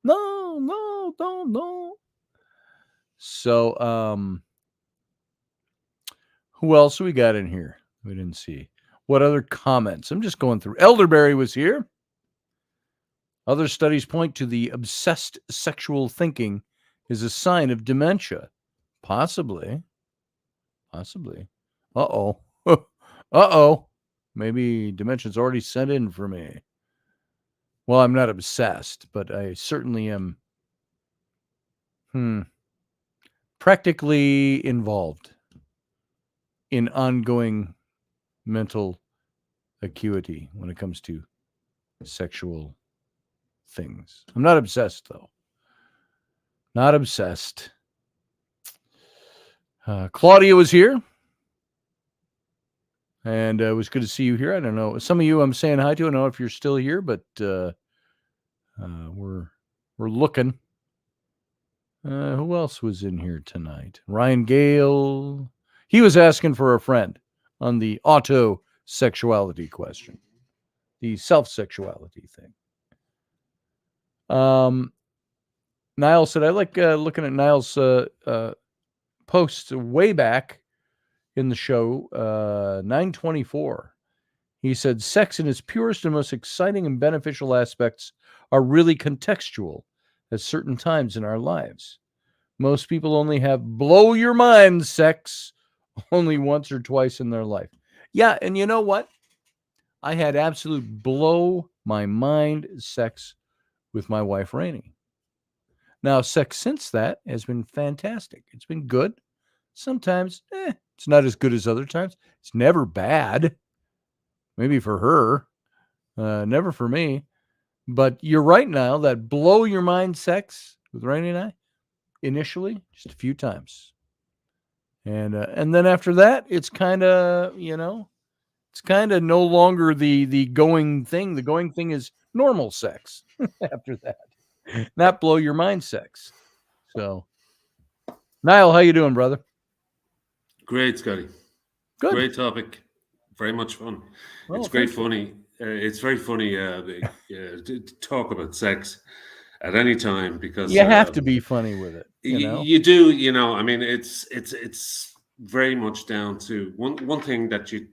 No. So, who else we got in here? We didn't see. What other comments? I'm just going through. Elderberry was here. Other studies point to the obsessed sexual thinking is a sign of dementia. Possibly. Uh-oh. Maybe dementia's already sent in for me. Well, I'm not obsessed, but I certainly am practically involved in ongoing mental acuity when it comes to sexual things. I'm not obsessed, though. Not obsessed. Claudia was here. And it was good to see you here. I don't know. Some of you I'm saying hi to. I don't know if you're still here, but we're looking. Who else was in here tonight? Ryan Gale. He was asking for a friend on the auto-sexuality question. The self-sexuality thing. Niall said, I like looking at Niall's posts way back in the show, 924. He said, sex in its purest and most exciting and beneficial aspects are really contextual at certain times in our lives. Most people only have blow your mind sex only once or twice in their life. Yeah, and you know what? I had absolute blow my mind sex with my wife, Rainey. Now, sex since that has been fantastic. It's been good. Sometimes, it's not as good as other times. It's never bad. Maybe for her, never for me. But you're right, Niall, that blow your mind sex with Rainey and I, initially, just a few times. And then after that, it's kind of, it's kind of no longer the going thing. The going thing is normal sex after that, not blow your mind sex. So, Niall, how you doing, brother?
Great, Scotty.
Good.
Great topic. Very much fun.
Well,
It's great
thank you.
funny. It's very funny to talk about sex at any time because
You have to be funny with it, you know.
you do. I mean, it's very much down to one thing that you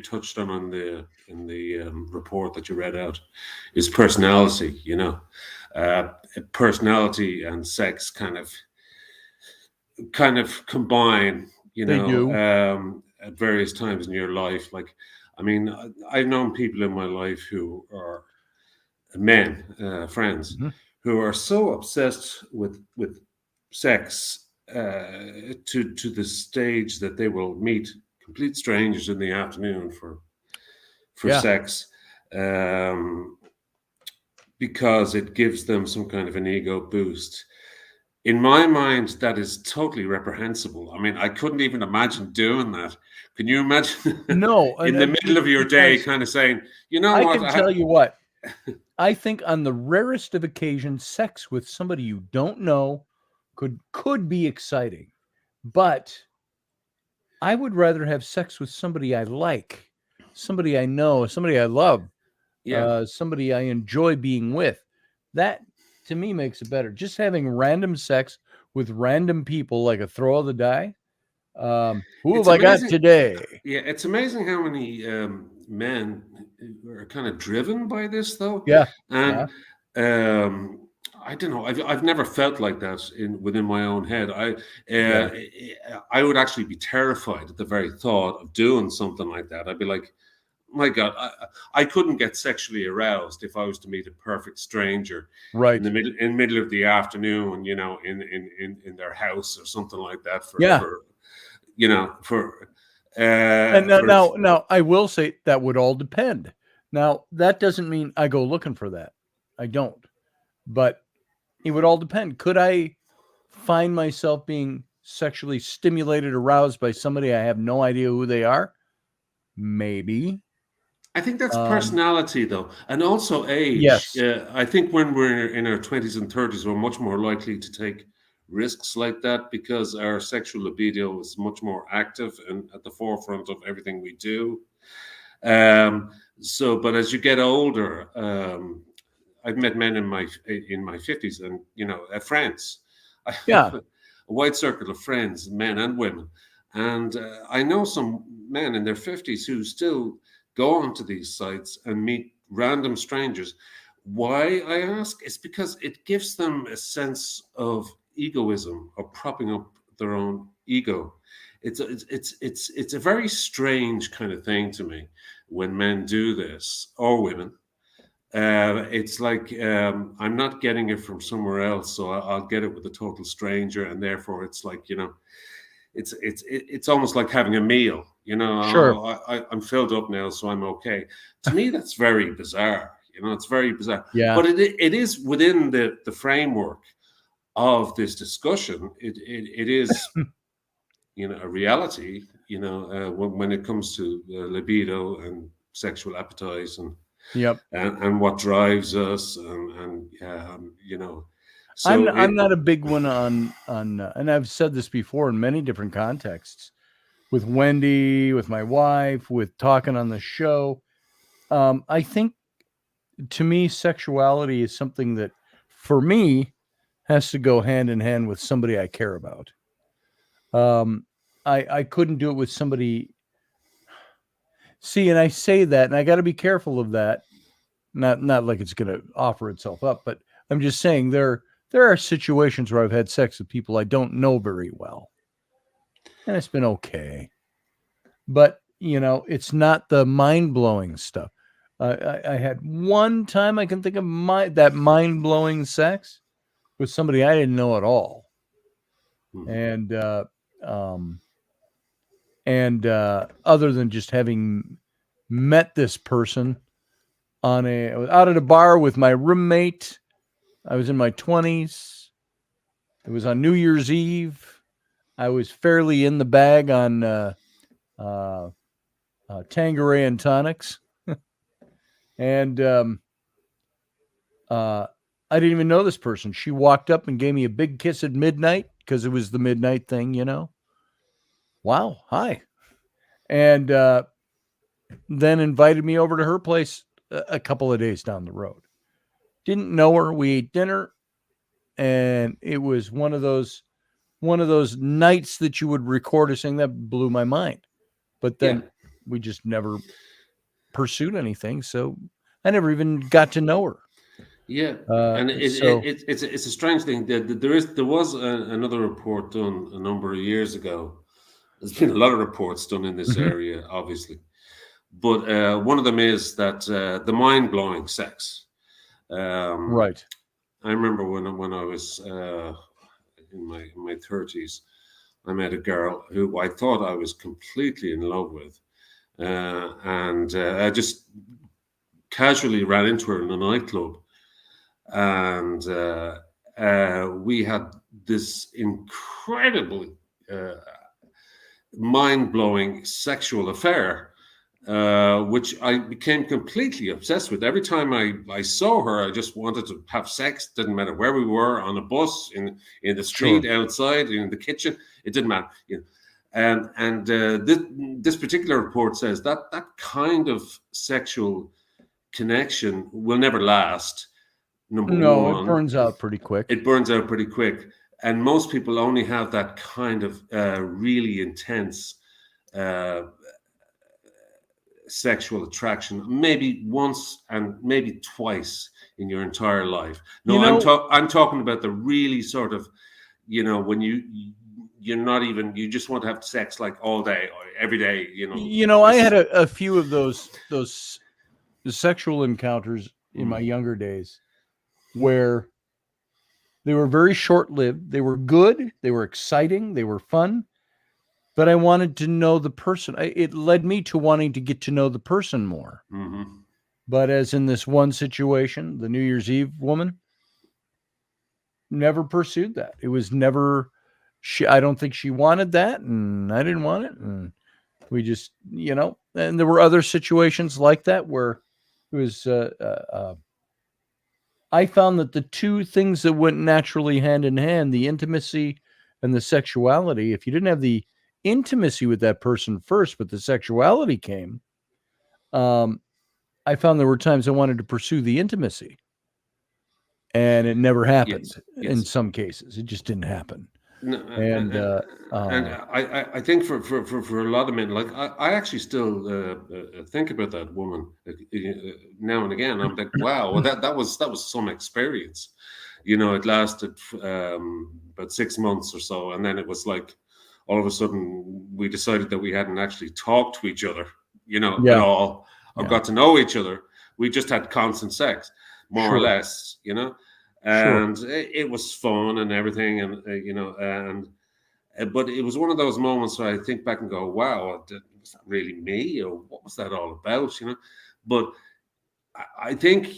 touched on in the report that you read out is personality. Personality and sex kind of combine.
They do.
At various times in your life. Like, I mean, I've known people in my life who are men, friends,
Mm-hmm.
who are so obsessed with sex to the stage that they will meet complete strangers in the afternoon for
Yeah.
sex, because it gives them some kind of an ego boost. In my mind, that is totally reprehensible. I mean, I couldn't even imagine doing that. Can you imagine?
No,
in the middle of your day, kind of saying, you know
I
what?
can tell you what. I think on the rarest of occasions, sex with somebody you don't know could be exciting, but I would rather have sex with somebody I like, somebody I know, somebody I love, somebody I enjoy being with. That to me makes it better. Just having random sex with random people, like a throw of the die. Who
It's
have I got
amazing.
today?
Yeah, it's amazing how many men are kind of driven by this, though.
Yeah,
And I don't know. I've never felt like that within my own head.
Yeah.
I would actually be terrified at the very thought of doing something like that. I'd be like, my God, I couldn't get sexually aroused if I was to meet a perfect stranger
Right.
in the middle of the afternoon, in their house or something like that.
And now I will say that would all depend. Now, that doesn't mean I go looking for that. I don't. But it would all depend. Could I find myself being sexually stimulated, aroused by somebody I have no idea who they are? Maybe.
I think that's personality, though, and also age.
Yes.
I think when we're in our 20s and 30s, we're much more likely to take risks like that because our sexual libido is much more active and at the forefront of everything we do. But as you get older, I've met men in my 50s, and friends.
Yeah.
A wide circle of friends, men and women, and I know some men in their 50s who still go onto these sites and meet random strangers. Why, I ask, is because it gives them a sense of egoism, or propping up their own ego. It's a very strange kind of thing to me when men do this, or women. It's like I'm not getting it from somewhere else, so I'll get it with a total stranger, and therefore it's like it's almost like having a meal.
Sure.
I'm filled up now, so I'm okay. To me, that's very bizarre. It's very bizarre.
Yeah.
But it is within the framework of this discussion. It is, a reality. When it comes to libido and sexual appetite and what drives us, and. So
I'm not a big one on and I've said this before in many different contexts, with Wendy, with my wife, with talking on the show. I think, to me, sexuality is something that, for me, has to go hand in hand with somebody I care about. I couldn't do it with somebody See, and I say that, and I got to be careful of that. Not like it's going to offer itself up, but I'm just saying there are situations where I've had sex with people I don't know very well, and it's been okay. But it's not the mind blowing stuff. I had one time I can think of that mind blowing sex with somebody I didn't know at all, and other than just having met this person I was out at a bar with my roommate. I was in my 20s. It was on New Year's Eve. I was fairly in the bag on Tanqueray and tonics. And I didn't even know this person. She walked up and gave me a big kiss at midnight because it was the midnight thing, Wow, hi. And then invited me over to her place a couple of days down the road. Didn't know her. We ate dinner, and it was one of those nights that you would record a thing that blew my mind. But then we just never pursued anything, so I never even got to know her.
Yeah, and it's a strange thing. There was another report done a number of years ago. There's been a lot of reports done in this area, obviously, but one of them is that the mind-blowing sex.
Right.
I remember when I was in my 30s, I met a girl who I thought I was completely in love with, and I just casually ran into her in a nightclub, and we had this incredibly mind-blowing sexual affair, which I became completely obsessed with. Every time I saw her, I just wanted to have sex. Didn't matter where we were, on a bus, in the street, outside, in the kitchen. It didn't matter. And this particular report says that kind of sexual connection will never last. Number one,
it burns out pretty quick.
And most people only have that kind of really intense sexual attraction maybe once and maybe twice in your entire life. I'm talking about the really sort of, when you're not even, you just want to have sex like all day or every day.
I had a few of those sexual encounters in my younger days where they were very short-lived. They were good. They were exciting. They were fun. But I wanted to know the person. It led me to wanting to get to know the person more.
Mm-hmm.
But as in this one situation, the New Year's Eve woman never pursued that. It was never, I don't think she wanted that, and I didn't want it. And we just, and there were other situations like that where it was, I found that the two things that went naturally hand in hand, the intimacy and the sexuality, if you didn't have the intimacy with that person first, but the sexuality came, I found there were times I wanted to pursue the intimacy, and it never happened. Yes. In some cases, it just didn't happen.
No, and I think for a lot of men, like I actually still think about that woman now and again. I'm like, wow, well, that was some experience. It lasted about 6 months or so, and then it was like all of a sudden we decided that we hadn't actually talked to each other, at all, or got to know each other. We just had constant sex, more or less, and it was fun and everything, and but it was one of those moments where I think back and go, wow, was that really me, or what was that all about, But I think,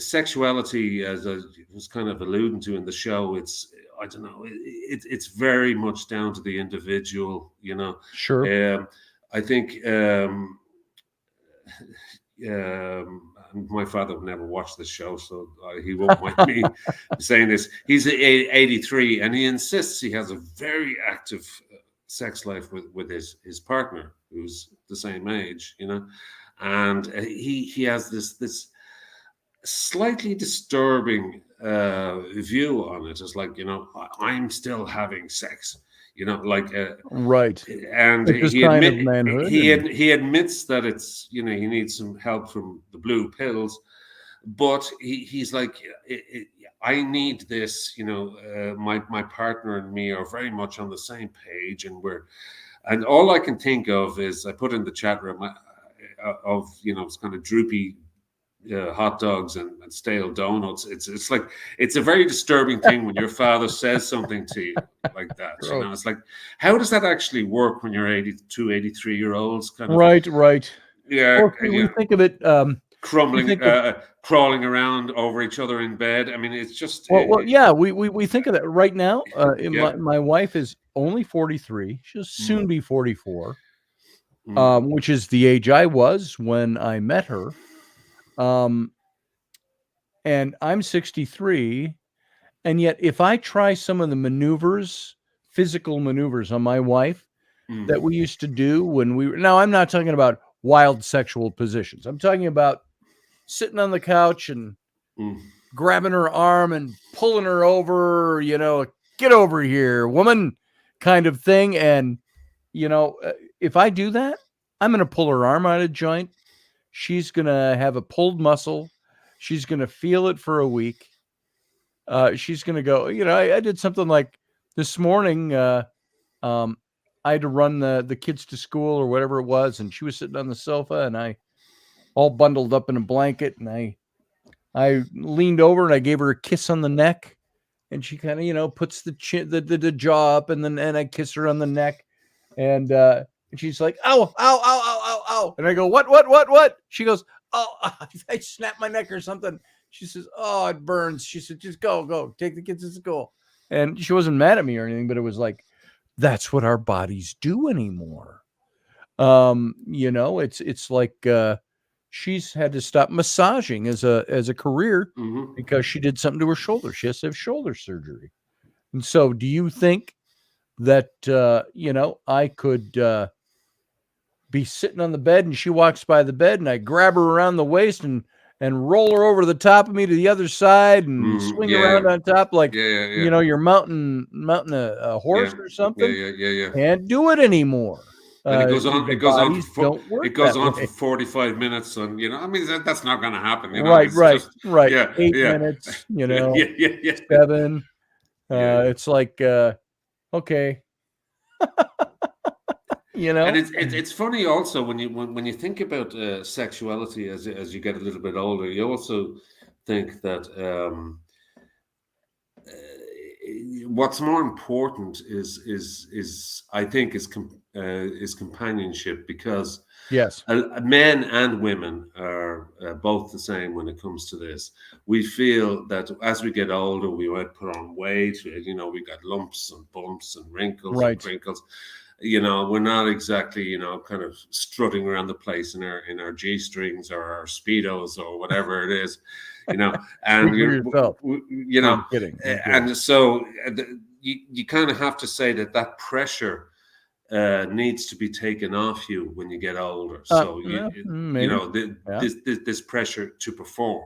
sexuality, as I was kind of alluding to in the show, I don't know, it's very much down to the individual,
Sure.
I think my father would never watch the show, so he won't mind me saying this. He's 83, and he insists he has a very active sex life with his partner, who's the same age, and he has this slightly disturbing view on it. It's like, I'm still having sex, like
Right.
and
It's this kind of manhood.
he admits that it's he needs some help from the blue pills, but he's like, I need this. My partner and me are very much on the same page, and all I can think of is, I put in the chat room of it's kind of droopy hot dogs and stale donuts. It's like, it's a very disturbing thing when your father says something to you like that. It's like, how does that actually work when you're 82, 83-year-olds kind of?
Right.
Yeah.
Well, we think of it
Crawling around over each other in bed. I mean, it's just.
Well, yeah, we think of that right now.
Yeah.
My wife is only 43. She'll soon be 44, which is the age I was when I met her. And I'm 63, and yet if I try some of the physical maneuvers on my wife that we used to do when we were, now I'm not talking about wild sexual positions. I'm talking about sitting on the couch and grabbing her arm and pulling her over, get over here, woman, kind of thing. And, if I do that, I'm going to pull her arm out of joint. She's going to have a pulled muscle. She's going to feel it for a week. She's going to go, I did something like this morning. I had to run the kids to school or whatever it was. And she was sitting on the sofa, and I all bundled up in a blanket, and I leaned over and I gave her a kiss on the neck, and she kind of, puts the jaw up, and then I kiss her on the neck, and she's like, ow, ow, ow, ow, ow, ow. And I go, what? She goes, oh, I snapped my neck or something. She says, oh, it burns. She said, just go, take the kids to school. And she wasn't mad at me or anything, but it was like, that's what our bodies do anymore. It's like, she's had to stop massaging as a career because she did something to her shoulder. She has to have shoulder surgery. And so do you think that, I could be sitting on the bed and she walks by the bed and I grab her around the waist and roll her over to the top of me to the other side and swing around on top like, you're mounting a horse or something?
Yeah.
Can't do it anymore.
And it goes on for 45 minutes, and I mean, that's not going to happen.
Right.
Yeah,
8 minutes. 7. It's like, okay.
And it's funny also when you think about sexuality as you get a little bit older, you also think that what's more important is I think is companionship, because
yes,
men and women are both the same when it comes to this. We feel that as we get older, we might put on weight. We got lumps and bumps and wrinkles and crinkles. We're not exactly kind of strutting around the place in our G-strings or our Speedos or whatever it is. And
I'm kidding.
And so you kind of have to say that pressure needs to be taken off you when you get older. So this pressure to perform.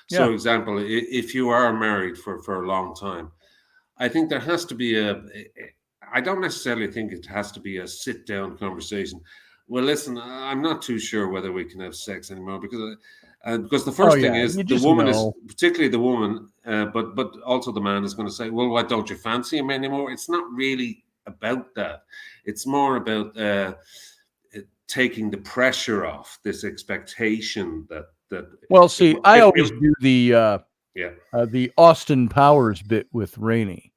So, example, if you are married for a long time, I think there has to be I don't necessarily think it has to be a sit-down conversation. Well, listen, I'm not too sure whether we can have sex anymore, because the first thing is the woman is, particularly the woman, but also the man is going to say, well, why don't you fancy him anymore? It's not really about that. It's more about taking the pressure off, this expectation that. Well,
see, I always do the Austin Powers bit with Rainey.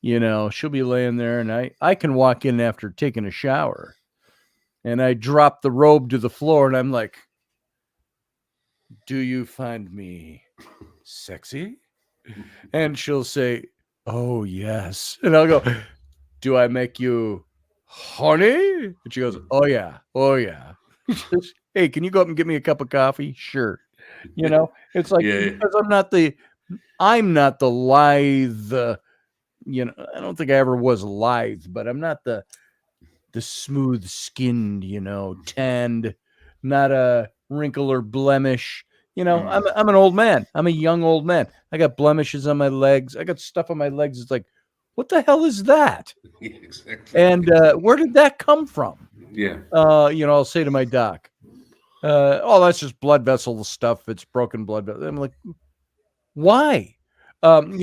She'll be laying there, and I can walk in after taking a shower, and I drop the robe to the floor, and I'm like, do you find me sexy? And she'll say, oh, yes. And I'll go, do I make you horny? And she goes, oh, yeah. Says, hey, can you go up and get me a cup of coffee? Sure. It's like, because I'm not the lithe, I don't think I ever was lithe, but I'm not the smooth skinned, tanned, not a wrinkle or blemish. I'm an old man. I'm a young old man. I got blemishes on my legs. I got stuff on my legs. It's like, What the hell is that?
Yeah, exactly.
And where did that come from?
Yeah.
I'll say to my doc, oh, that's just blood vessel stuff. It's broken blood vessel. I'm like, why? And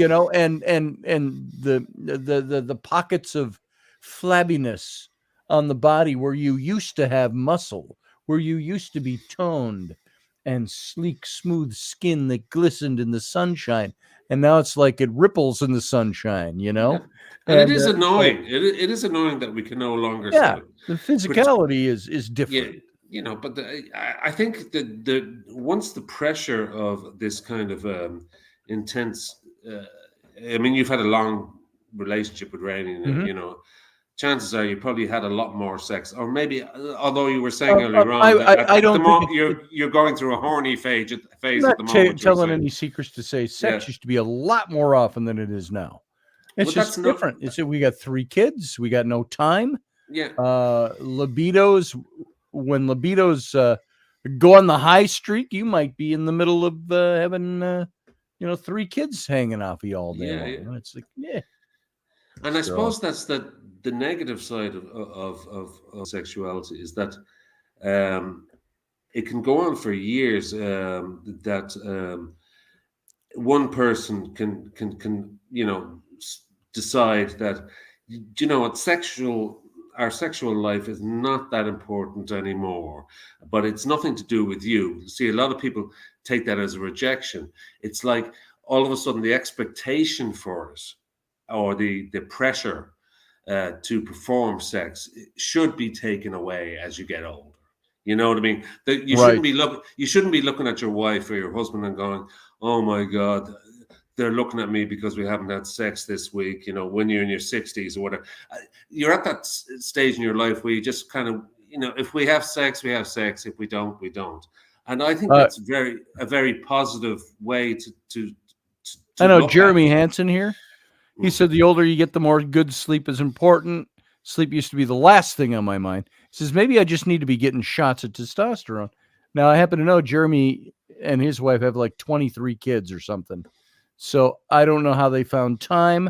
the pockets of flabbiness on the body where you used to have muscle, where you used to be toned and sleek, smooth skin that glistened in the sunshine. And now it's like it ripples in the sunshine,
Yeah. And it
And
is annoying. It is annoying that we can no longer
yeah,
sort of
the physicality is
yeah,
different.
but I think that once the pressure of this kind of intense, I mean, you've had a long relationship with Rainey,
Mhm.
chances are you probably had a lot more sex, or maybe, although you were saying earlier
I,
on that
I
at the
don't think
moment you're going through a horny phase
I'm
phase
not
at the moment. You were
telling
saying,
any secrets to say
yeah,
sex used to be a lot more often than it is now. It's
but that's
just
not,
different. It's we got 3 kids, we got no time.
yeah.
Libidos, when libidos go on the high streak, you might be in the middle of having 3 kids hanging off of you all day
Yeah,
long.
yeah.
And it's like, yeah.
And I
So
suppose that's the negative side of sexuality is that um, it can go on for years. That one person can decide that, you know what, our sexual life is not that important anymore, but it's nothing to do with you. See, a lot of people take that as a rejection. It's like all of a sudden the expectation for it, or the pressure to perform sex, should be taken away as you get older. You know what I mean? That you
right.
shouldn't be looking at your wife or your husband and going, "Oh my God, they're looking at me because we haven't had sex this week." When you're in your 60s or whatever, you're at that stage in your life where you just kind of, if we have sex, we have sex. If we don't, we don't. And I think
Uh,
that's a very positive way
I
to
know
look at
Jeremy
it.
Hansen here. He
Mm.
said the older you get, the more good sleep is important. Sleep used to be the last thing on my mind. He says, maybe I just need to be getting shots of testosterone. Now, I happen to know Jeremy and his wife have like 23 kids or something. So I don't know how they found time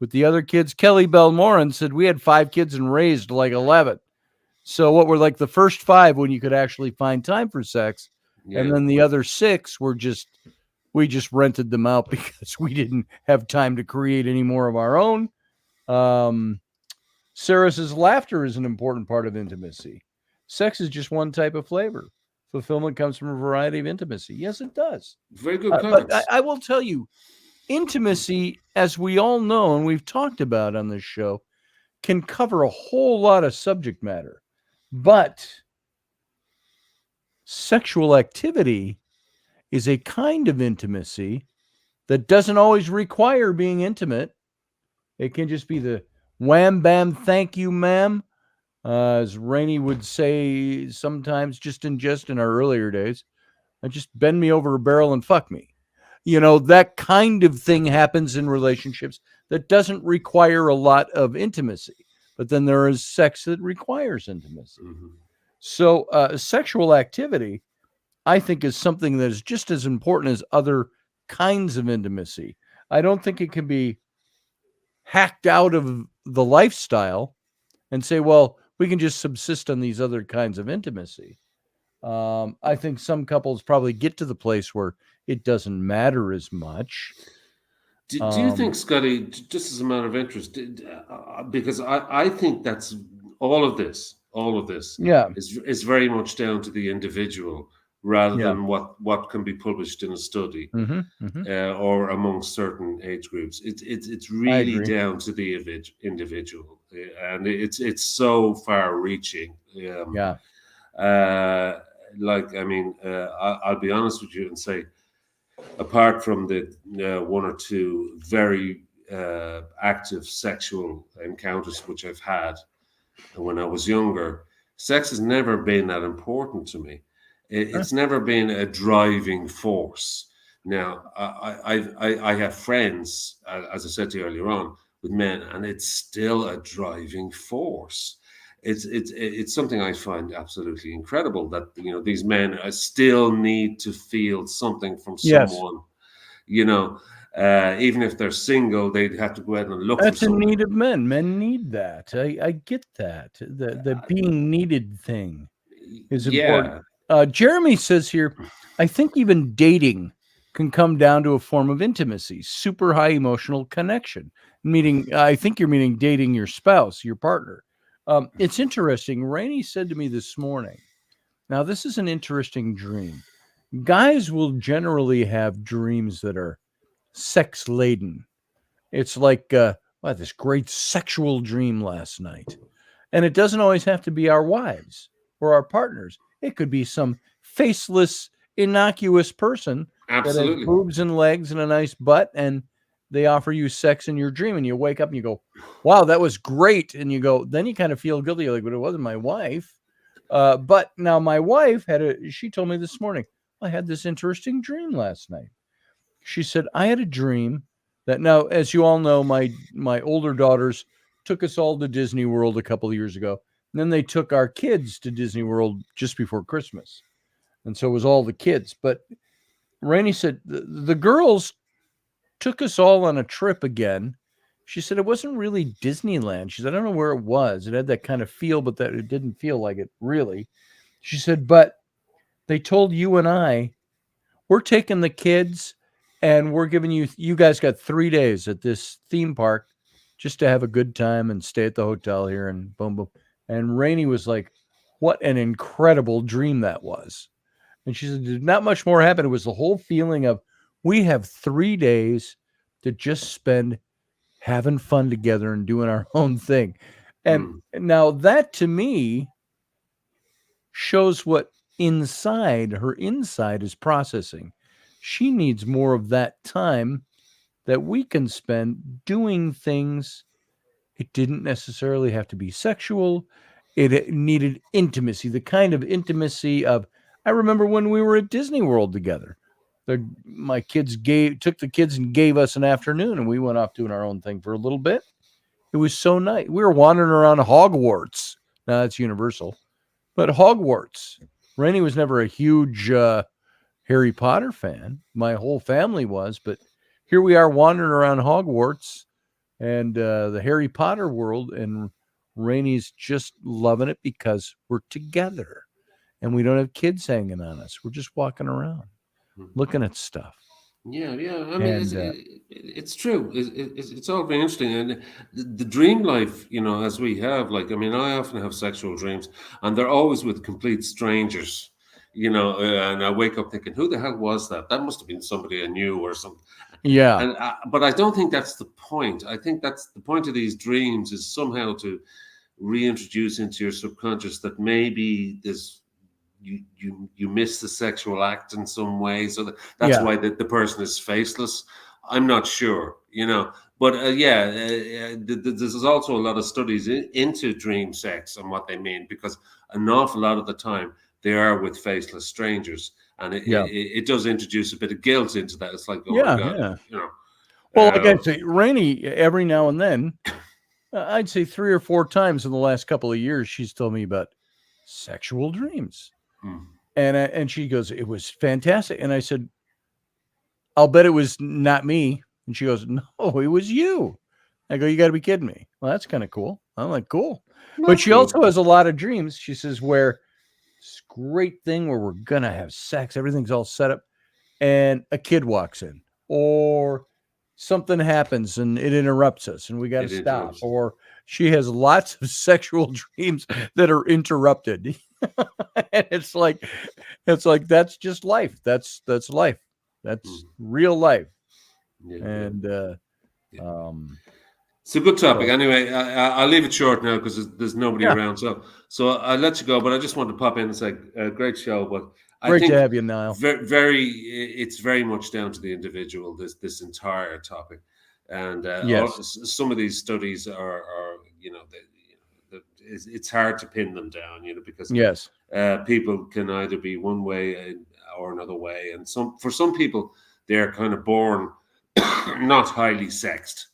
with the other kids. Kelly Belmoran said we had 5 kids and raised like 11. So what were like the first 5 when you could actually find time for sex? And
Yeah.
then the other 6 were we just rented them out because we didn't have time to create any more of our own. Sarah says laughter is an important part of intimacy. Sex is just one type of flavor. Fulfillment comes from a variety of intimacy. Yes, it does.
Very good
But
comments.
I will tell you, intimacy, as we all know and we've talked about on this show, can cover a whole lot of subject matter. But sexual activity is a kind of intimacy that doesn't always require being intimate. It can just be the wham, bam, thank you, ma'am. As Rainey would say sometimes, just in our earlier days, just bend me over a barrel and fuck me. That kind of thing happens in relationships that doesn't require a lot of intimacy. But then there is sex that requires intimacy.
Mm-hmm.
So sexual activity, I think, is something that is just as important as other kinds of intimacy. I don't think it can be hacked out of the lifestyle and say, well, we can just subsist on these other kinds of intimacy. I think some couples probably get to the place where it doesn't matter as much.
Do you think, Scotty, just as a matter of interest, because I think that's all of this
Yeah.
is very much down to the individual rather
Yeah.
than what can be published in a study
Mm-hmm.
or among certain age groups. It's really down to the individual, and it's so far reaching.
Yeah.
I'll be honest with you and say, apart from the 1 or 2 very active sexual encounters which I've had when I was younger, sex has never been that important to me. It's never been a driving force. Now, I have friends, as I said to you earlier on, with men, and it's still a driving force. It's something I find absolutely incredible that these men still need to feel something from
Yes.
someone, you know. Even if they're single, they'd have to go out and look for
That's a
somebody.
need of men. Men need that. I get that. The being needed thing is important.
Yeah,
Jeremy says here, I think even dating can come down to a form of intimacy, super high emotional connection. Meaning, I think you're meaning dating your spouse, your partner. It's interesting. Rainey said to me this morning, now this is an interesting dream. Guys will generally have dreams that are sex laden. It's like, wow, this great sexual dream last night. And it doesn't always have to be our wives or our partners. It could be some faceless, innocuous person that has
absolutely.
boobs and legs and a nice butt, and they offer you sex in your dream, and you wake up and you go, wow, that was great. And you go, then you kind of feel guilty. You're like, but it wasn't my wife. But now my wife she told me this morning, I had this interesting dream last night. She said, I had a dream that now, as you all know, my older daughters took us all to Disney World a couple of years ago. And then they took our kids to Disney World just before Christmas. And so it was all the kids. But Rainey said the girls took us all on a trip again. She said it wasn't really Disneyland. She said, I don't know where it was. It had that kind of feel, but that it didn't feel like it really. She said, but they told you and I, we're taking the kids and we're giving you guys got 3 days at this theme park just to have a good time and stay at the hotel here and boom, boom. And Rainey was like, what an incredible dream that was. And she said, not much more happened. It was the whole feeling of we have 3 days to just spend having fun together and doing our own thing. And now that to me shows what her inside is processing. She needs more of that time that we can spend doing things. It didn't necessarily have to be sexual. It needed intimacy, the kind of intimacy of, I remember when we were at Disney World together. My kids took the kids and gave us an afternoon, and we went off doing our own thing for a little bit. It was so nice. We were wandering around Hogwarts. Now that's Universal, but Hogwarts. Rainey was never a huge Harry Potter fan. My whole family was, but here we are wandering around Hogwarts and the Harry Potter world, and Rainey's just loving it because we're together and we don't have kids hanging on us. We're just walking around looking at stuff.
Yeah. I mean, it's true. It's all very interesting, and the dream life, as we have. Like, I mean, I often have sexual dreams, and they're always with complete strangers. And I wake up thinking, who the hell was that? That must have been somebody I knew or something.
Yeah.
And but I don't think that's the point. I think that's the point of these dreams is somehow to reintroduce into your subconscious that maybe there's you miss the sexual act in some way, so that's why the person is faceless. I'm not sure, but there's also a lot of studies into dream sex and what they mean, because an awful lot of the time they are with faceless strangers, and it does introduce a bit of guilt into that. It's like, oh my God,
Well, like I say, Rainey, every now and then, I'd say 3 or 4 times in the last couple of years, she's told me about sexual dreams. And she goes, it was fantastic. And I said, I'll bet it was not me. And she goes, no, it was you. I go, you got to be kidding me. Well, that's kind of cool. I'm like, cool. But she also has a lot of dreams. She says, where this great thing where we're going to have sex, everything's all set up, and a kid walks in, or something happens and it interrupts us and we got to stop. Or she has lots of sexual dreams that are interrupted. And it's like that's just life. That's life. That's real life. And
it's a good topic. Anyway, I'll leave it short now because there's nobody around. So I'll let you go. But I just want to pop in and say, great show. But I think
to have you, Niall.
It's very much down to the individual. This entire topic, and some of these studies are it's hard to pin them down, because people can either be one way or another way, and for some people they're kind of born not highly sexed.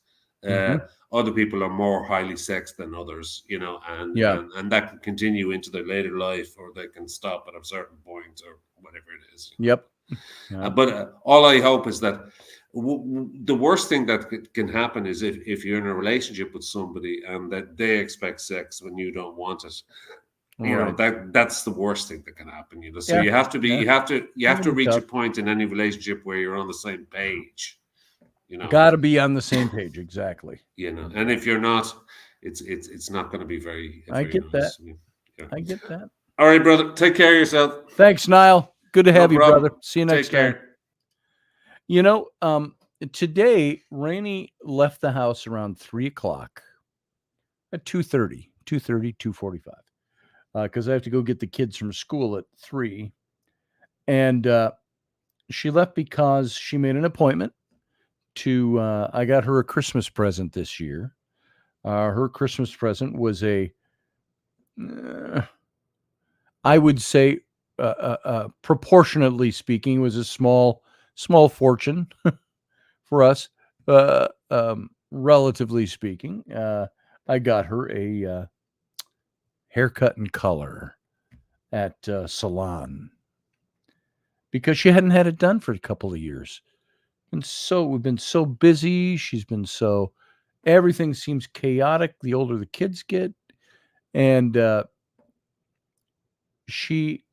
Other people are more highly sexed than others, and that can continue into their later life, or they can stop at a certain point or whatever it is.
Yep.
But all I hope is that the worst thing that can happen is if you're in a relationship with somebody and that they expect sex when you don't want it. That's the worst thing that can happen. So
Yeah.
you have to be, you have to reach
tough.
a point in any relationship where you're on the same page.
Got to be on the same page, exactly.
And if you're not, it's not going to be very.
I get
nice.
that. I get that.
All right, brother. Take care of yourself.
Thanks, Niall. Good to have you,
problem.
brother. See you next time. Today, Rainey left the house around 3 o'clock at 2:30, 2:45, because I have to go get the kids from school at 3. And she left because she made an appointment to, I got her a Christmas present this year. Her Christmas present was I would say, proportionately speaking, was a small fortune for us, relatively speaking. I got her a haircut and color at salon because she hadn't had it done for a couple of years. And so we've been so busy. She's been everything seems chaotic the older the kids get. And she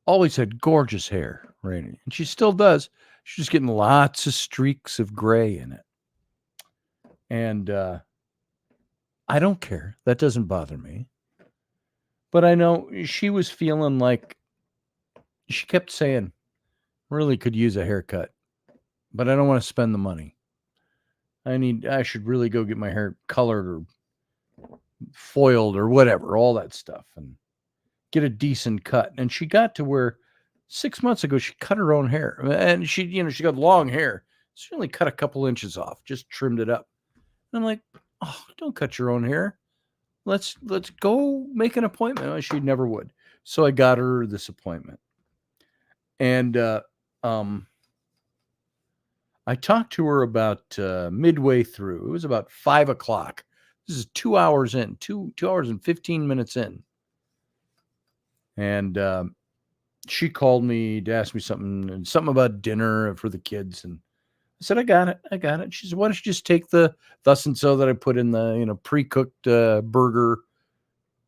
always had gorgeous hair, Rainey, and she still does. She's just getting lots of streaks of gray in it. And I don't care. That doesn't bother me. But I know she was feeling like, she kept saying, really could use a haircut, but I don't want to spend the money. I should really go get my hair colored or foiled or whatever, all that stuff, and get a decent cut. And she got to where 6 months ago, she cut her own hair, and she got long hair. She only cut a couple inches off, just trimmed it up. And I'm like, oh, don't cut your own hair. Let's go make an appointment. She never would. So I got her this appointment. And I talked to her about midway through. It was about 5 o'clock. This is 2 hours in, 2 hours and 15 minutes in. And she called me to ask me something about dinner for the kids. And I said, I got it. She said, why don't you just take the thus and so that I put in the, pre-cooked burger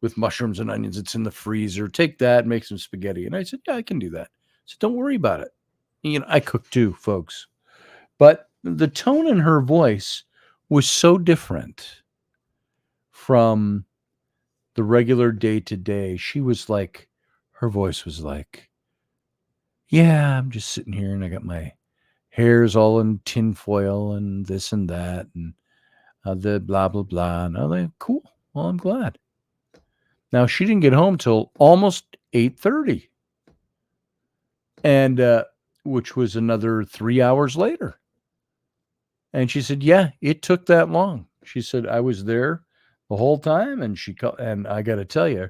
with mushrooms and onions. It's in the freezer. Take that and make some spaghetti. And I said, yeah, I can do that. So don't worry about it. I cook too, folks. But the tone in her voice was so different from the regular day-to-day. She was like, her voice was like, yeah, I'm just sitting here and I got my hair's all in tinfoil and this and that and the blah, blah, blah. And I'm like, cool. Well, I'm glad. Now, she didn't get home till almost 8:30. And which was another 3 hours later. And she said, yeah, it took that long. She said, I was there the whole time. And I got to tell you,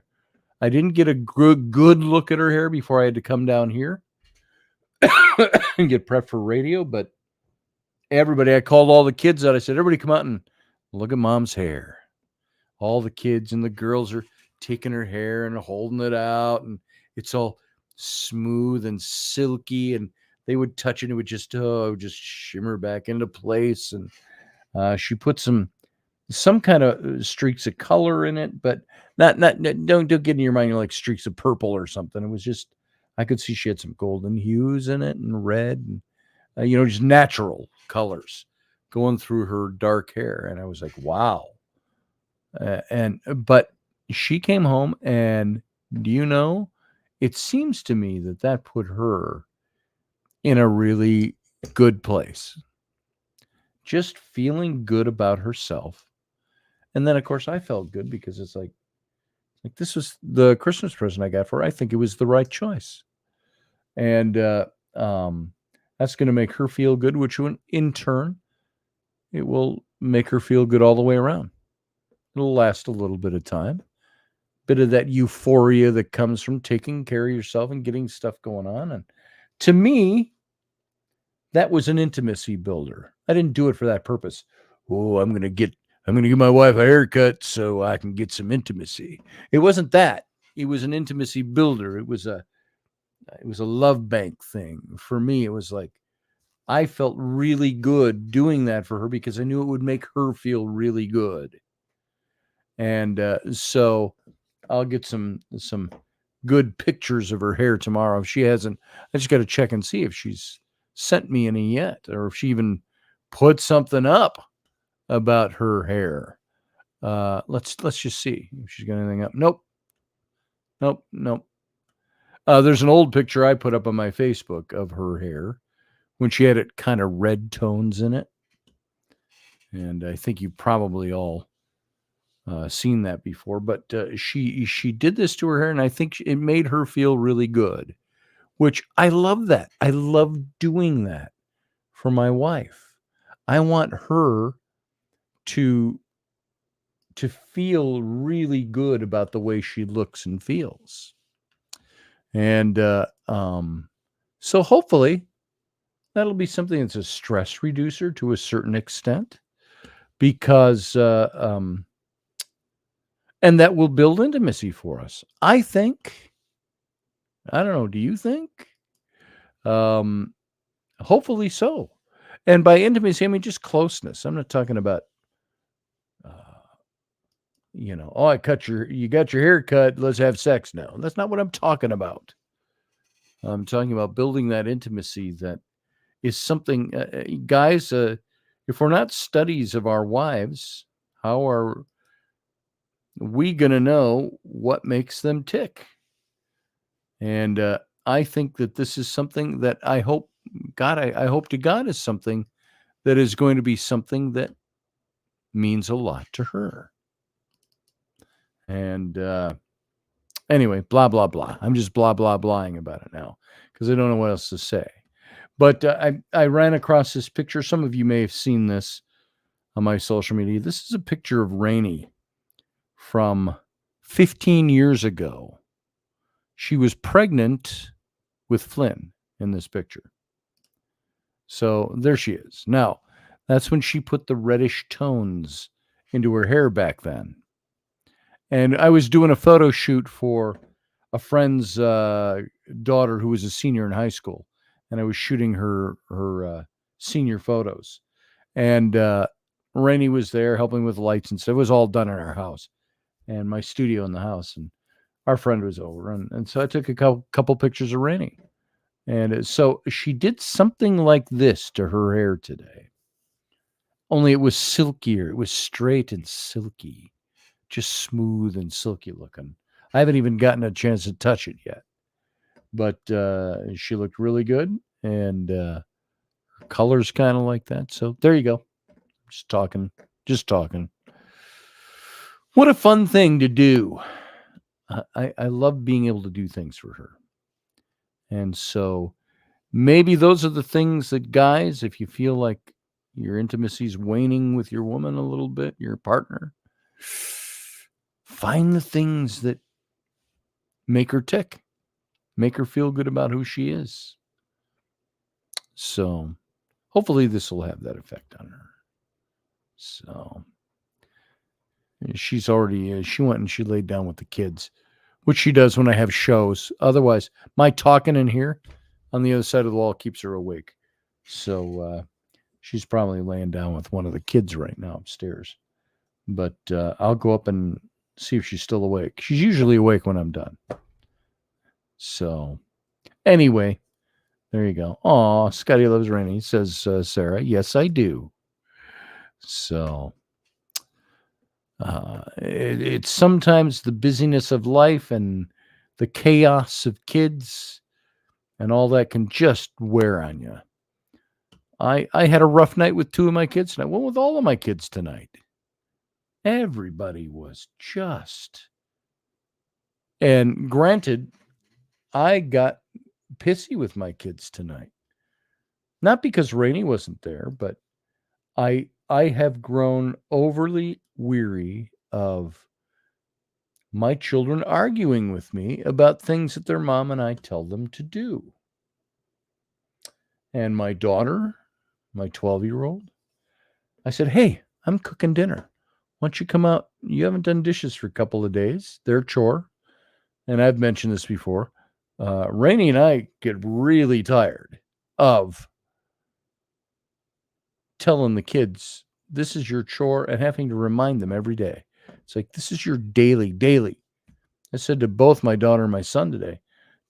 I didn't get a good look at her hair before I had to come down here and get prepped for radio. But I called all the kids out. I said, everybody come out and look at mom's hair. All the kids and the girls are taking her hair and holding it out. And it's all smooth and silky. And they would touch it. And it would just shimmer back into place. And she put some kind of streaks of color in it, but not don't get in your mind like streaks of purple or something. It was just, I could see she had some golden hues in it and red and just natural colors going through her dark hair. And I was like, wow. But she came home, and it seems to me that put her in a really good place, just feeling good about herself. And then, of course, I felt good because it's like this was the Christmas present I got for her. I think it was the right choice. And that's going to make her feel good, which in turn, it will make her feel good all the way around. It'll last a little bit of time. Bit of that euphoria that comes from taking care of yourself and getting stuff going on. And to me, that was an intimacy builder. I didn't do it for that purpose. Oh, I'm going to give my wife a haircut so I can get some intimacy. It wasn't that. It was an intimacy builder. It was a love bank thing. For me, it was like, I felt really good doing that for her because I knew it would make her feel really good. And so I'll get some good pictures of her hair tomorrow. If she hasn't, I just got to check and see if she's sent me any yet, or if she even put something up about her hair. Let's just see if she's got anything up. Nope. There's an old picture I put up on my Facebook of her hair when she had it kind of red tones in it. And I think you probably all seen that before, but she did this to her hair, and I think it made her feel really good, which I love that. I love doing that for my wife. I want her to feel really good about the way she looks and feels. And so hopefully that'll be something that's a stress reducer to a certain extent, because and that will build intimacy for us. I think. I don't know. Do you think? Hopefully so. And by intimacy, I mean just closeness. I'm not talking about, oh, you got your hair cut, let's have sex now. That's not what I'm talking about. I'm talking about building that intimacy that is something, guys, if we're not studies of our wives, how are we going to know what makes them tick? And I think that this is something that I hope to God is something that is going to be something that means a lot to her. And anyway, blah, blah, blah. I'm just blah, blah, blahing about it now because I don't know what else to say. But I ran across this picture. Some of you may have seen this on my social media. This is a picture of Rainey from 15 years ago. She was pregnant with Flynn in this picture. So there she is. Now, that's when she put the reddish tones into her hair back then. And I was doing a photo shoot for a friend's daughter who was a senior in high school. And I was shooting her senior photos. And Rainey was there helping with the lights and stuff. It was all done in our house and my studio in the house. And our friend was over. And so I took a couple pictures of Rainey. And so she did something like this to her hair today. Only it was silkier. It was straight and silky. Just smooth and silky looking. I haven't even gotten a chance to touch it yet. But she looked really good. And her color's kind of like that. So there you go. Just talking. What a fun thing to do. I love being able to do things for her. And so maybe those are the things that, guys, if you feel like your intimacy's waning with your woman a little bit, your partner, find the things that make her tick, make her feel good about who she is. So hopefully this will have that effect on her. So she's already, she went and she laid down with the kids, which she does when I have shows. Otherwise, my talking in here on the other side of the wall keeps her awake. So she's probably laying down with one of the kids right now upstairs. But I'll go up and see if she's still awake. She's usually awake when I'm done. So anyway, there you go. Aw, Scotty loves Rainey, says Sarah. Yes, I do. So it's sometimes the busyness of life and the chaos of kids and all that can just wear on you. I had a rough night with two of my kids tonight. Well, with all of my kids tonight. Everybody was just. And granted, I got pissy with my kids tonight. Not because Rainey wasn't there, but I have grown overly weary of my children arguing with me about things that their mom and I tell them to do. And my daughter, my 12-year-old, I said, hey, I'm cooking dinner. Why don't you come out? You haven't done dishes for a couple of days. They're a chore. And I've mentioned this before. Rainey and I get really tired of telling the kids, this is your chore, and having to remind them every day. It's like, this is your daily. I said to both my daughter and my son today,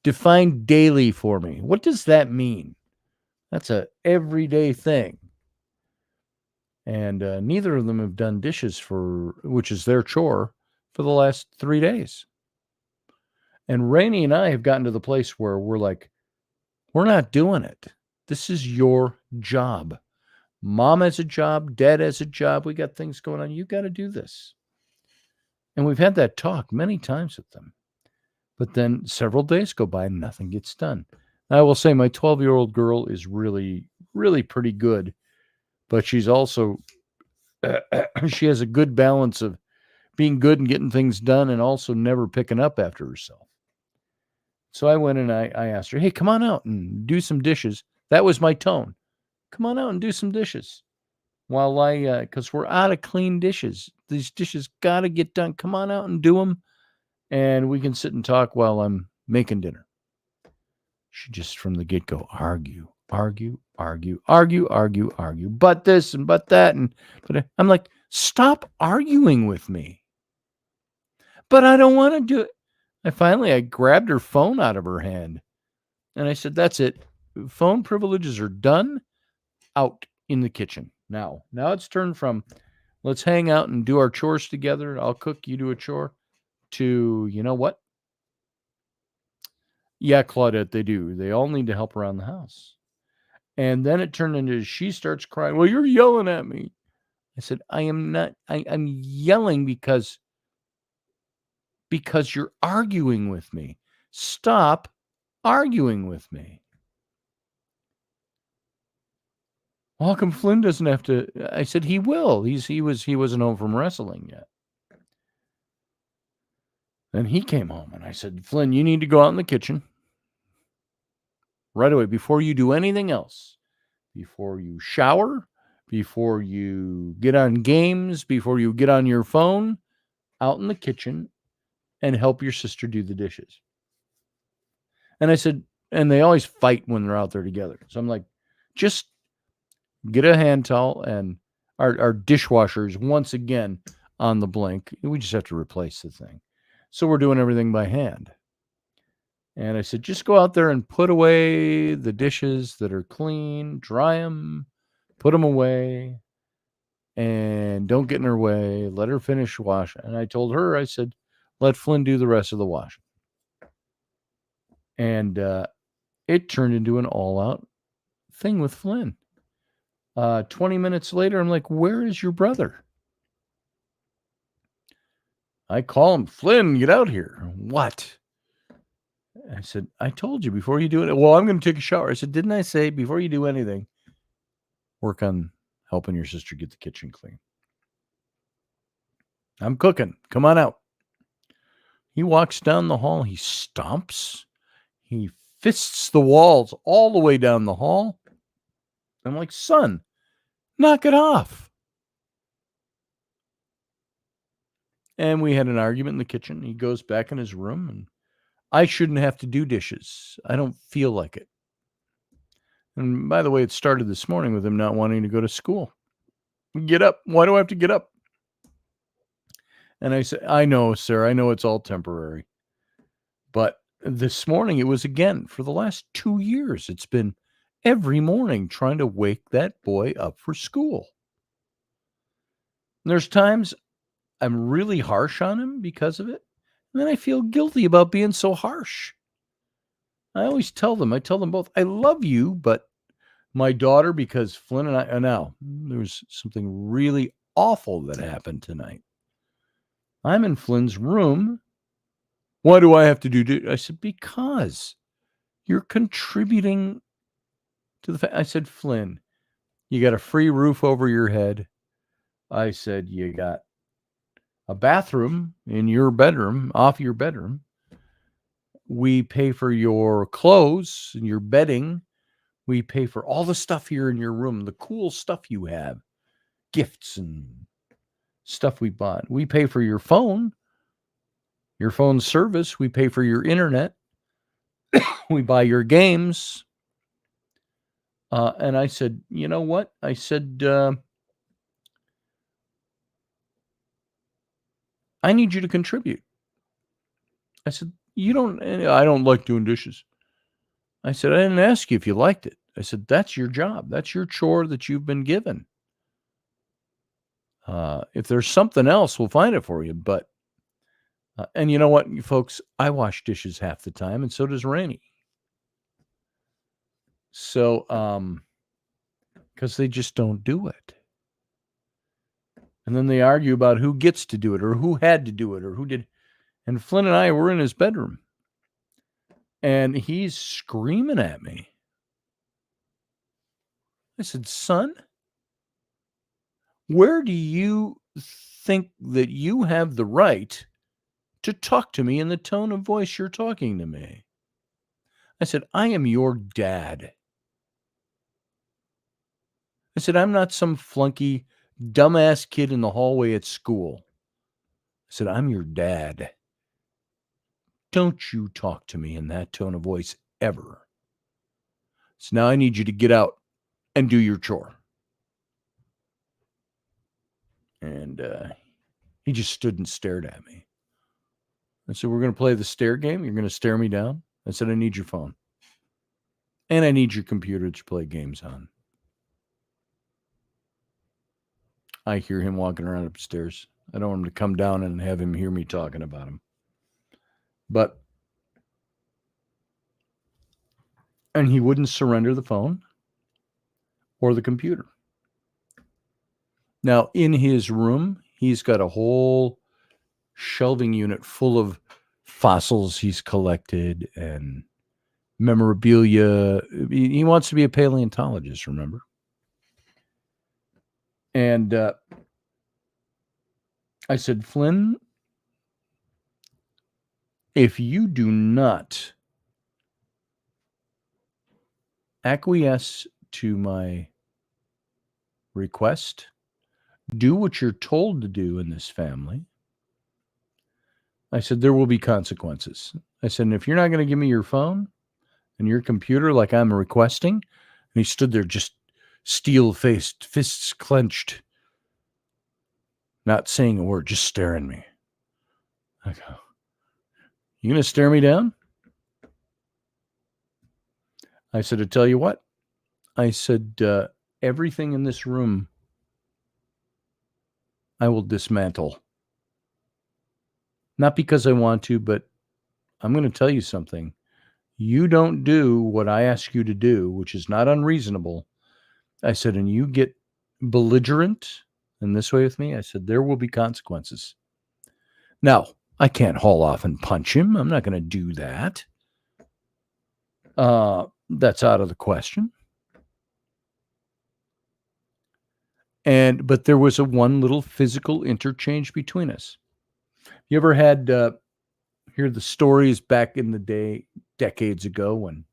define daily for me. What does that mean? That's a everyday thing. And neither of them have done dishes which is their chore, for the last 3 days. And Rainey and I have gotten to the place where we're like, we're not doing it. This is your job. Mom has a job. Dad has a job. We got things going on. You got to do this. And we've had that talk many times with them. But then several days go by and nothing gets done. I will say my 12-year-old girl is really, really pretty good. But she's also, she has a good balance of being good and getting things done and also never picking up after herself. So I went and I asked her, hey, come on out and do some dishes. That was my tone. Come on out and do some dishes. While because we're out of clean dishes. These dishes got to get done. Come on out and do them. And we can sit and talk while I'm making dinner. She just from the get-go argue. But this and but that. But I'm like, stop arguing with me. But I don't want to do it. I grabbed her phone out of her hand. And I said, that's it. Phone privileges are done. Out in the kitchen. Now it's turned from let's hang out and do our chores together. I'll cook, you do a chore, to, you know what? Yeah, Claudette, they do. They all need to help around the house. And then it turned into, she starts crying. Well, you're yelling at me. I said, I am not. I'm yelling because you're arguing with me. Stop arguing with me. How come Flynn doesn't have to? I said, he will. He wasn't home from wrestling yet. Then he came home and I said, Flynn, you need to go out in the kitchen right away before you do anything else. Before you shower, before you get on games, before you get on your phone, out in the kitchen and help your sister do the dishes. And I said, and they always fight when they're out there together. So I'm like, just get a hand towel, and our dishwasher is once again on the blink. We just have to replace the thing. So we're doing everything by hand. And I said, just go out there and put away the dishes that are clean, dry them, put them away, and don't get in her way. Let her finish washing. And I told her, I said, let Flynn do the rest of the washing. And it turned into an all-out thing with Flynn. 20 minutes later, I'm like, where is your brother? I call him, Flynn, get out here. What? I said, I told you before you do it. Well, I'm going to take a shower. I said, didn't I say before you do anything, work on helping your sister get the kitchen clean? I'm cooking. Come on out. He walks down the hall. He stomps. He fists the walls all the way down the hall. I'm like, son, knock it off. And we had an argument in the kitchen. He goes back in his room, and I shouldn't have to do dishes. I don't feel like it. And by the way, it started this morning with him not wanting to go to school. Get up. Why do I have to get up? And I said, I know, sir. I know it's all temporary. But this morning it was again. For the last 2 years, it's been every morning trying to wake that boy up for school. And there's times I'm really harsh on him because of it. And then I feel guilty about being so harsh. I always tell them both, I love you, but my daughter, because Flynn and I, now there's something really awful that happened tonight. I'm in Flynn's room. Why do I have to do? I said, because you're contributing to the I said, Flynn, you got a free roof over your head. I said, you got a bathroom in your bedroom, off your bedroom. We pay for your clothes and your bedding. We pay for all the stuff here in your room, the cool stuff you have, gifts and stuff we bought. We pay for your phone service. We pay for your internet. We buy your games. And I said, you know what? I said, I need you to contribute. I said, I don't like doing dishes. I said, I didn't ask you if you liked it. I said, that's your job. That's your chore that you've been given. If there's something else, we'll find it for you. But, and you know what, you folks, I wash dishes half the time, and so does Rainey. So, because they just don't do it. And then they argue about who gets to do it or who had to do it or who did. And Flynn and I were in his bedroom. And he's screaming at me. I said, son, where do you think that you have the right to talk to me in the tone of voice you're talking to me? I said, I am your dad. I said, I'm not some flunky, dumbass kid in the hallway at school. I said, I'm your dad. Don't you talk to me in that tone of voice ever. So now I need you to get out and do your chore. And he just stood and stared at me. I said, we're going to play the stare game. You're going to stare me down. I said, I need your phone. And I need your computer to play games on. I hear him walking around upstairs. I don't want him to come down and have him hear me talking about him. And he wouldn't surrender the phone or the computer. Now, in his room, he's got a whole shelving unit full of fossils he's collected and memorabilia. He wants to be a paleontologist, remember? And I said, Flynn, if you do not acquiesce to my request, do what you're told to do in this family, I said, there will be consequences. I said, and if you're not going to give me your phone and your computer like I'm requesting, and he stood there just steel-faced, fists clenched, not saying a word, just staring at me. I go, you going to stare me down? I said, I tell you what. I said, everything in this room I will dismantle. Not because I want to, but I'm going to tell you something. You don't do what I ask you to do, which is not unreasonable. I said, and you get belligerent in this way with me, I said, there will be consequences. Now, I can't haul off and punch him. I'm not going to do that. That's out of the question. But there was one little physical interchange between us. You ever had hear the stories back in the day, decades ago, when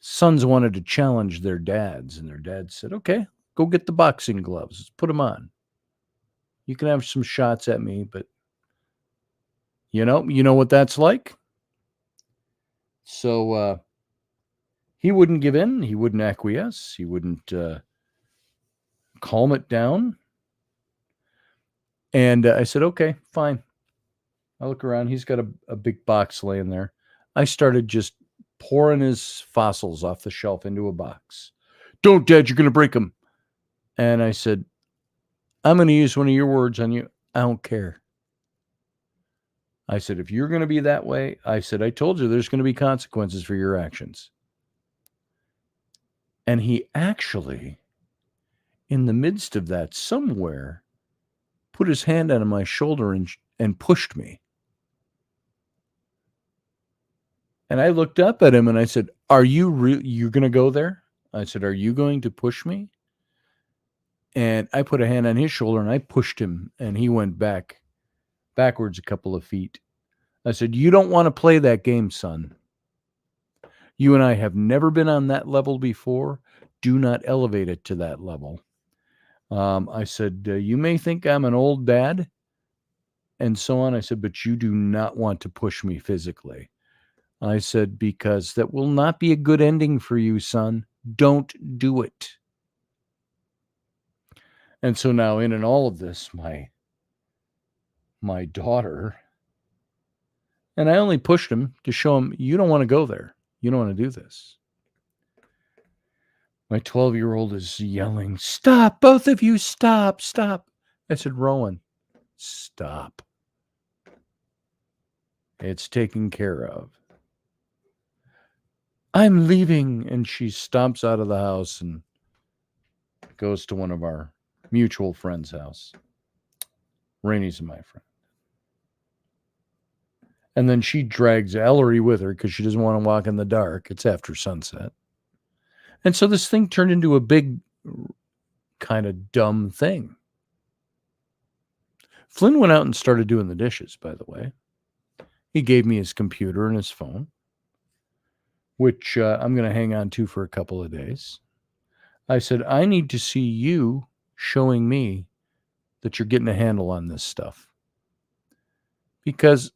sons wanted to challenge their dads, and their dad said, okay, go get the boxing gloves. Let's put them on. You can have some shots at me, but you know what that's like? So he wouldn't give in. He wouldn't acquiesce. He wouldn't calm it down. And I said, okay, fine. I look around. He's got a big box laying there. I started just pouring his fossils off the shelf into a box. Don't, Dad, you're going to break them. And I said, I'm going to use one of your words on you. I don't care. I said, if you're going to be that way, I said, I told you there's going to be consequences for your actions. And he actually, in the midst of that, somewhere, put his hand on my shoulder and pushed me. And I looked up at him and I said, are you going to go there? I said, are you going to push me? And I put a hand on his shoulder and I pushed him, and he went backwards a couple of feet. I said, you don't want to play that game, son. You and I have never been on that level before. Do not elevate it to that level. I said, you may think I'm an old dad and so on. I said, but you do not want to push me physically. I said, because that will not be a good ending for you, son. Don't do it. And so now in all of this, my daughter, and I only pushed him to show him, you don't want to go there. You don't want to do this. My 12-year-old is yelling, stop, both of you, stop. I said, Rowan, stop. It's taken care of. I'm leaving. And she stomps out of the house and goes to one of our mutual friends' house. Rainey's my friend. And then she drags Ellery with her because she doesn't want to walk in the dark. It's after sunset. And so this thing turned into a big kind of dumb thing. Flynn went out and started doing the dishes, by the way. He gave me his computer and his phone, which I'm going to hang on to for a couple of days. I said, I need to see you showing me that you're getting a handle on this stuff. Because,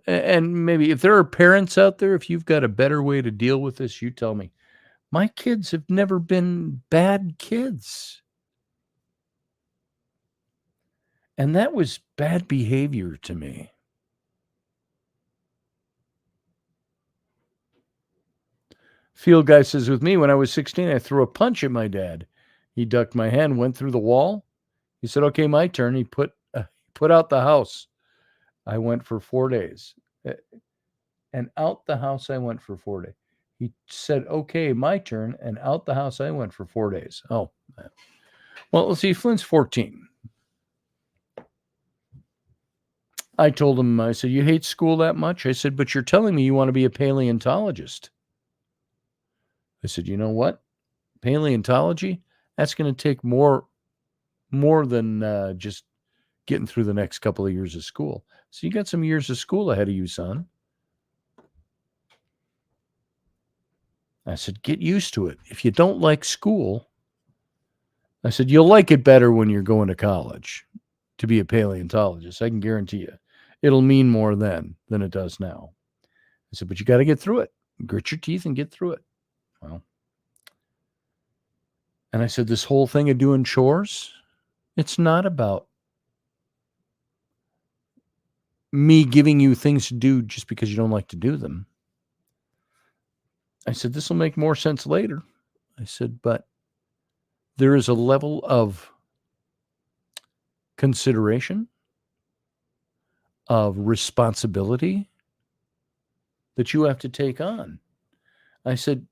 and maybe if there are parents out there, if you've got a better way to deal with this, you tell me. My kids have never been bad kids. And that was bad behavior to me. Field guy says, with me, when I was 16, I threw a punch at my dad. He ducked my hand, went through the wall. He said, okay, my turn. He put out the house. I went for 4 days. And out the house I went for 4 days. He said, okay, my turn. And out the house I went for 4 days. Oh, well, let's see. Flynn's 14. I told him, I said, you hate school that much? I said, but you're telling me you want to be a paleontologist. I said, you know what? Paleontology, that's going to take more than just getting through the next couple of years of school. So you got some years of school ahead of you, son. I said, get used to it. If you don't like school, I said, you'll like it better when you're going to college to be a paleontologist. I can guarantee you. It'll mean more then than it does now. I said, but you got to get through it. Grit your teeth and get through it. Well, and I said, this whole thing of doing chores, it's not about me giving you things to do just because you don't like to do them. I said, this will make more sense later. I said, but there is a level of consideration, of responsibility that you have to take on. I said,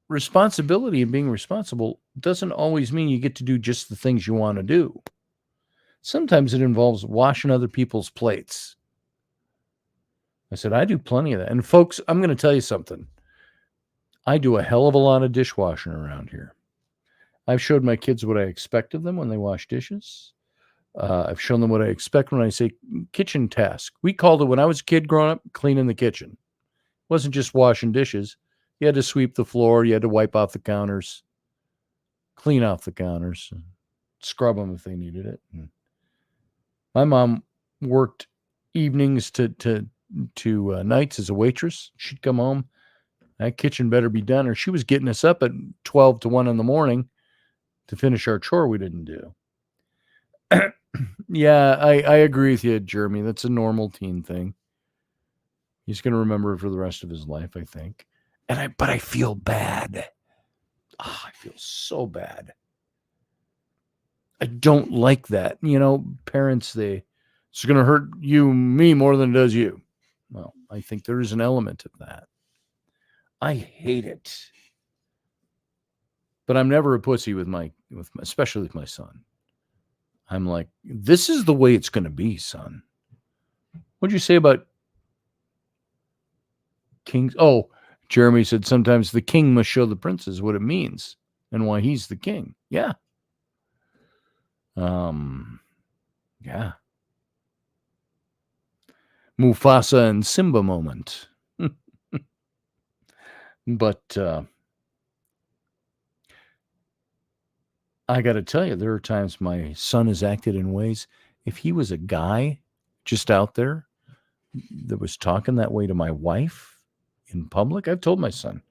responsibility and being responsible doesn't always mean you get to do just the things you want to do. Sometimes it involves washing other people's plates. I said, I do plenty of that. And folks, I'm going to tell you something. I do a hell of a lot of dishwashing around here. I've showed my kids what I expect of them when they wash dishes. I've shown them what I expect when I say kitchen task. We called it, when I was a kid growing up, cleaning the kitchen. It wasn't just washing dishes. You had to sweep the floor. You had to wipe off the counters, clean off the counters, scrub them if they needed it. And my mom worked evenings to nights as a waitress. She'd come home. That kitchen better be done, or she was getting us up at 12 to 1 in the morning to finish our chore we didn't do. Yeah, I agree with you, Jeremy. That's a normal teen thing. He's going to remember it for the rest of his life, I think. But I feel bad. I feel so bad. I don't like that. You know, parents, it's going to hurt me more than it does you. Well, I think there is an element of that. I hate it. But I'm never a pussy especially with my son. I'm like, this is the way it's going to be, son. What'd you say about kings? Oh, Jeremy said sometimes the king must show the princes what it means and why he's the king. Yeah. Yeah. Mufasa and Simba moment. But I got to tell you, there are times my son has acted in ways, if he was a guy just out there that was talking that way to my wife in public, I've told my son,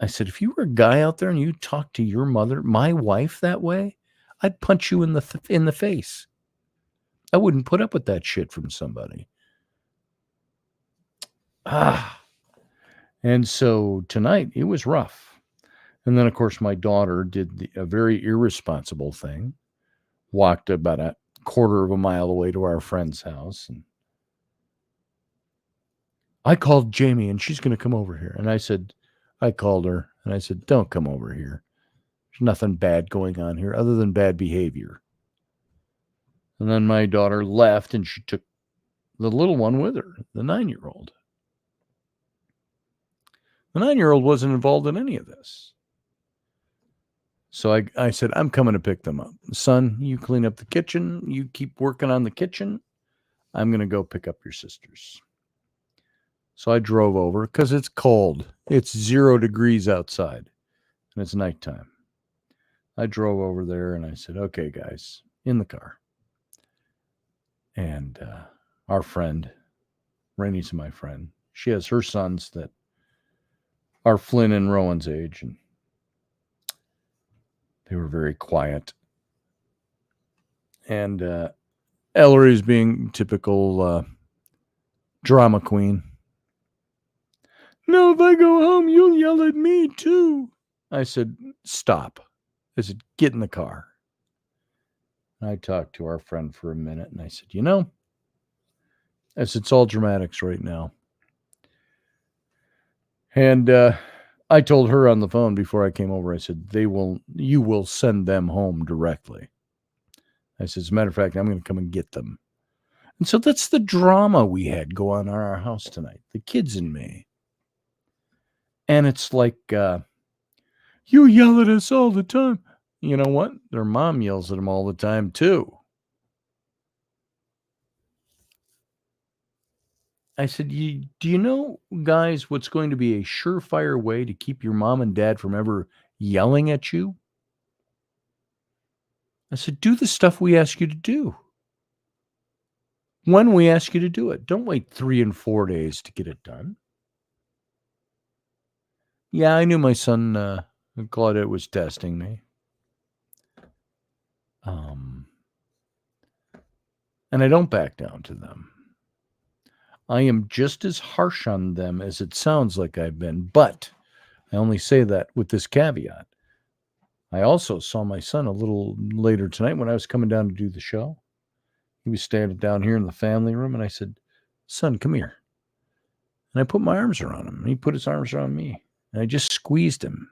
I said, if you were a guy out there and you talked to your mother, my wife, that way, I'd punch you in the face. I wouldn't put up with that shit from somebody. And so tonight it was rough. And then, of course, my daughter did a very irresponsible thing, walked about a quarter of a mile away to our friend's house. And I called Jamie and she's going to come over here. And I called her and I said, don't come over here. There's nothing bad going on here other than bad behavior. And then my daughter left and she took the little one with her, the 9-year-old. The 9-year-old wasn't involved in any of this. So I said, I'm coming to pick them up. Son, you clean up the kitchen. You keep working on the kitchen. I'm going to go pick up your sisters. So I drove over because it's cold. It's 0 degrees outside and it's nighttime. I drove over there and I said, okay, guys, in the car. And our friend, Rainey's my friend, she has her sons that are Flynn and Rowan's age, and they were very quiet. And Ellery's being typical drama queen. No, if I go home, you'll yell at me too. I said, stop. I said, get in the car. I talked to our friend for a minute and I said, I said, it's all dramatics right now. And I told her on the phone before I came over, I said, you will send them home directly. I said, as a matter of fact, I'm going to come and get them. And so that's the drama we had go on in our house tonight, the kids and me. And it's like, you yell at us all the time. You know what? Their mom yells at them all the time, too. I said, do you know, guys, what's going to be a surefire way to keep your mom and dad from ever yelling at you? I said, do the stuff we ask you to do. When we ask you to do it. Don't wait 3 and 4 days to get it done. Yeah, I knew my son, Claudette, was testing me. And I don't back down to them. I am just as harsh on them as it sounds like I've been, but I only say that with this caveat. I also saw my son a little later tonight when I was coming down to do the show. He was standing down here in the family room, and I said, son, come here. And I put my arms around him, and he put his arms around me, and I just squeezed him.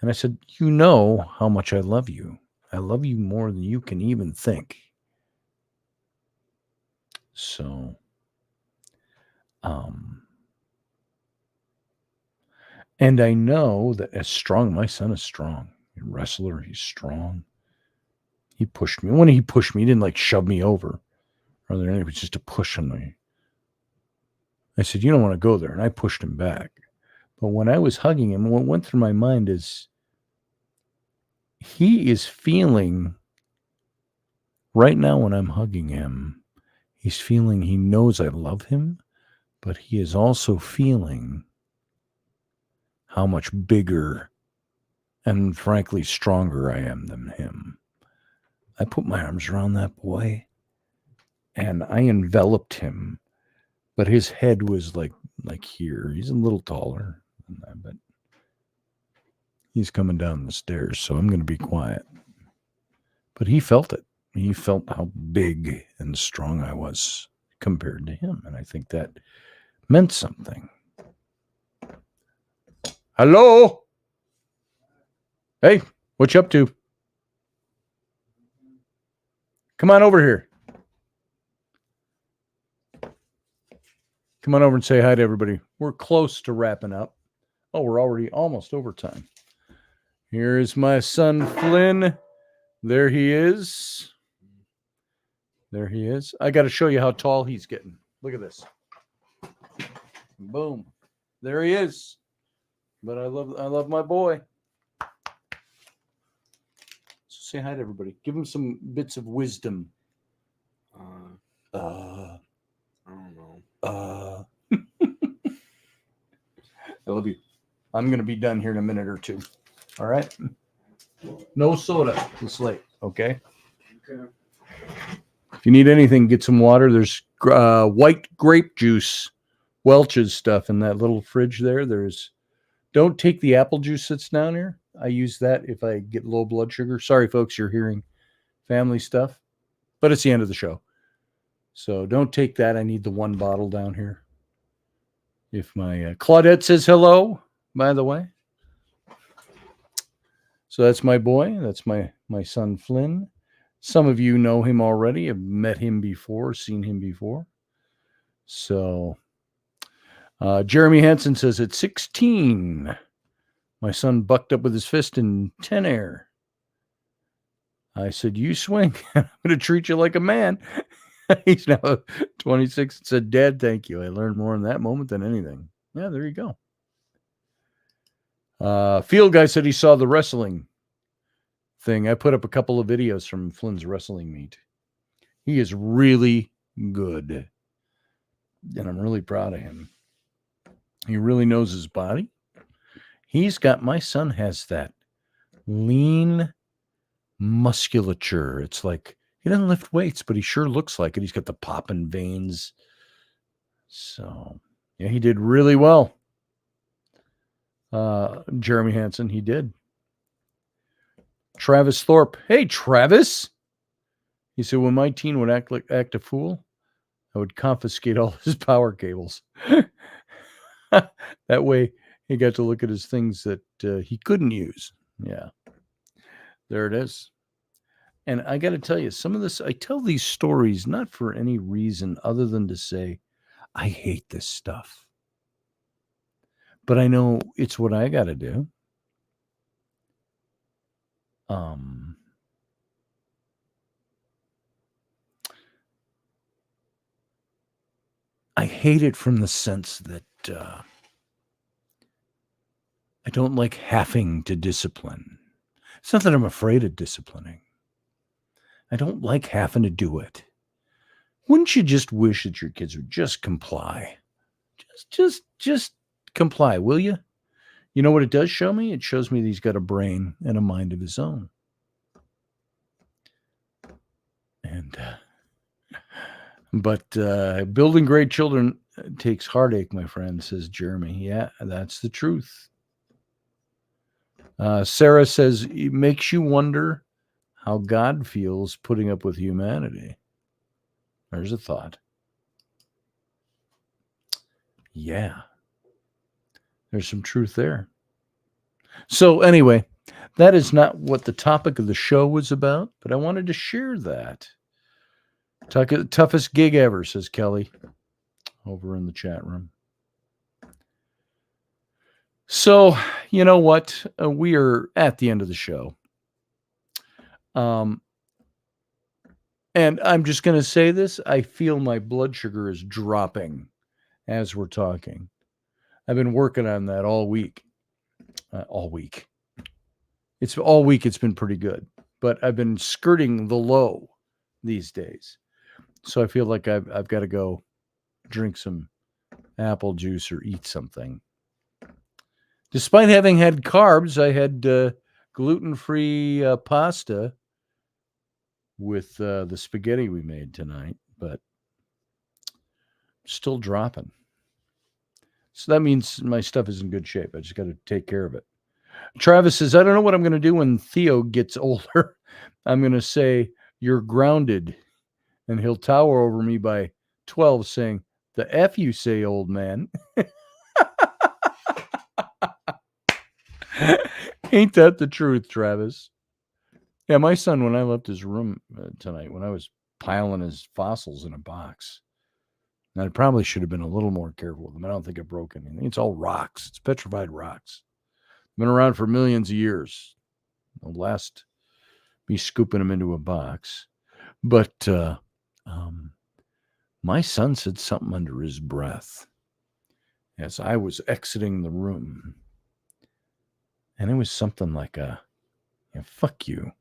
And I said, you know how much I love you. I love you more than you can even think. So, and I know that as strong, my son is strong. He's a wrestler, he's strong. He pushed me. When he pushed me, he didn't like shove me over. Rather, it was just a push on me. I said, you don't want to go there. And I pushed him back. But when I was hugging him, what went through my mind is he is feeling right now when I'm hugging him, he's feeling he knows I love him, but he is also feeling how much bigger and frankly stronger I am than him. I put my arms around that boy and I enveloped him, but his head was like here. He's a little taller than that, but he's coming down the stairs, so I'm going to be quiet. But he felt it. He felt how big and strong I was compared to him, and I think that meant something. Hello? Hey, what you up to? Come on over here. Come on over and say hi to everybody. We're close to wrapping up. Oh, we're already almost over time. Here is my son, Flynn. There he is. There he is. I got to show you how tall he's getting. Look at this. Boom. There he is. But I love my boy. So say hi to everybody. Give him some bits of wisdom.
I don't know.
I love you. I'm going to be done here in a minute or two. All right? No soda this late, okay?
Okay.
If you need anything, get some water. There's white grape juice, Welch's stuff in that little fridge there. Don't take the apple juice that's down here. I use that if I get low blood sugar. Sorry, folks, you're hearing family stuff, but it's the end of the show. So don't take that. I need the one bottle down here. If my Claudette says hello, by the way. So that's my boy. That's my son, Flynn. Some of you know him already, have met him before, seen him before. So Jeremy Hansen says, at 16, my son bucked up with his fist in 10 air. I said, you swing. I'm going to treat you like a man. He's now 26 and said, Dad, thank you. I learned more in that moment than anything. Yeah, there you go. Field guy said he saw the wrestling thing. I put up a couple of videos from Flynn's wrestling meet. He is really good. And I'm really proud of him. He really knows his body. My son has that lean musculature. It's like he doesn't lift weights, but he sure looks like it. He's got the popping veins. So, yeah, he did really well. Jeremy Hansen, he did. Travis Thorpe. Hey, Travis. He said, when my teen would act a fool, I would confiscate all his power cables. That way he got to look at his things that he couldn't use. Yeah. There it is. And I got to tell you, some of this, I tell these stories not for any reason other than to say, I hate this stuff. But I know it's what I got to do. I hate it from the sense that I don't like having to discipline. It's not that I'm afraid of disciplining. I don't like having to do it. Wouldn't you just wish that your kids would just comply? Just comply, will you? You know what it does show me? It shows me that he's got a brain and a mind of his own. But building great children takes heartache, my friend, says Jeremy. Yeah, that's the truth. Sarah says, it makes you wonder how God feels putting up with humanity. There's a thought. Yeah. There's some truth there. So anyway, that is not what the topic of the show was about, but I wanted to share that. Toughest gig ever, says Kelly over in the chat room. So, you know what? We are at the end of the show. And I'm just going to say this. I feel my blood sugar is dropping as we're talking. I've been working on that all week. All week. It's been pretty good. But I've been skirting the low these days. So I feel like I've got to go drink some apple juice or eat something. Despite having had carbs, I had gluten-free pasta with the spaghetti we made tonight, but still dropping. So that means my stuff is in good shape. I just got to take care of it. Travis says, I don't know what I'm going to do when Theo gets older. I'm going to say, you're grounded. And he'll tower over me by 12 saying, the F you say, old man. Ain't that the truth, Travis? Yeah, my son, when I left his room tonight, when I was piling his fossils in a box, and I probably should have been a little more careful with them. I don't think I broke anything. It's all rocks. It's petrified rocks. Been around for millions of years. It'll last me scooping them into a box. But my son said something under his breath as I was exiting the room. And it was something like fuck you.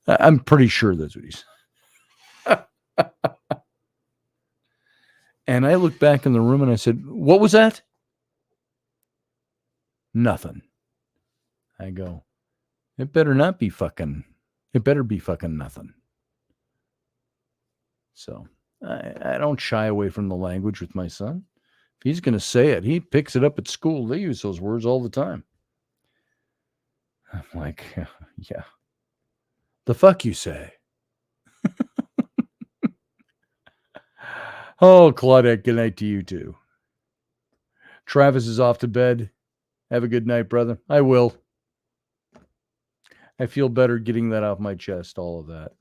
I'm pretty sure that's what he said. And I looked back in the room and I said, what was that? Nothing. I go, it better be fucking nothing. So I don't shy away from the language with my son. If he's going to say it, he picks it up at school. They use those words all the time. I'm like, yeah. The fuck you say? Oh, Claudette, good night to you too. Travis is off to bed. Have a good night, brother. I will. I feel better getting that off my chest, all of that.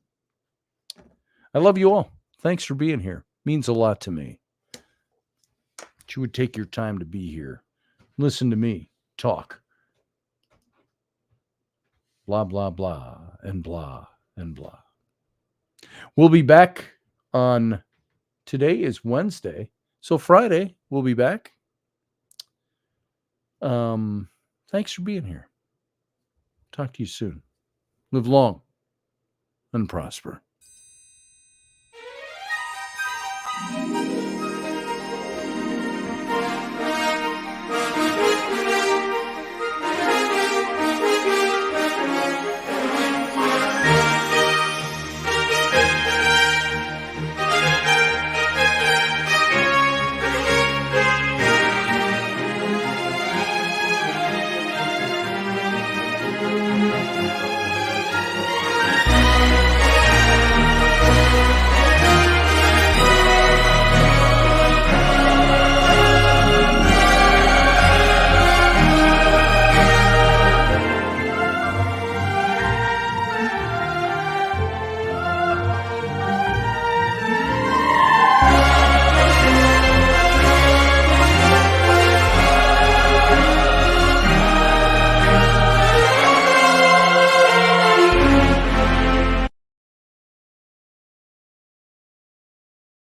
I love you all. Thanks for being here. Means a lot to me. That you would take your time to be here. Listen to me talk. Blah, blah, blah, and blah, and blah. We'll be back on, today is Wednesday. So Friday, we'll be back. Thanks for being here. Talk to you soon. Live long and prosper.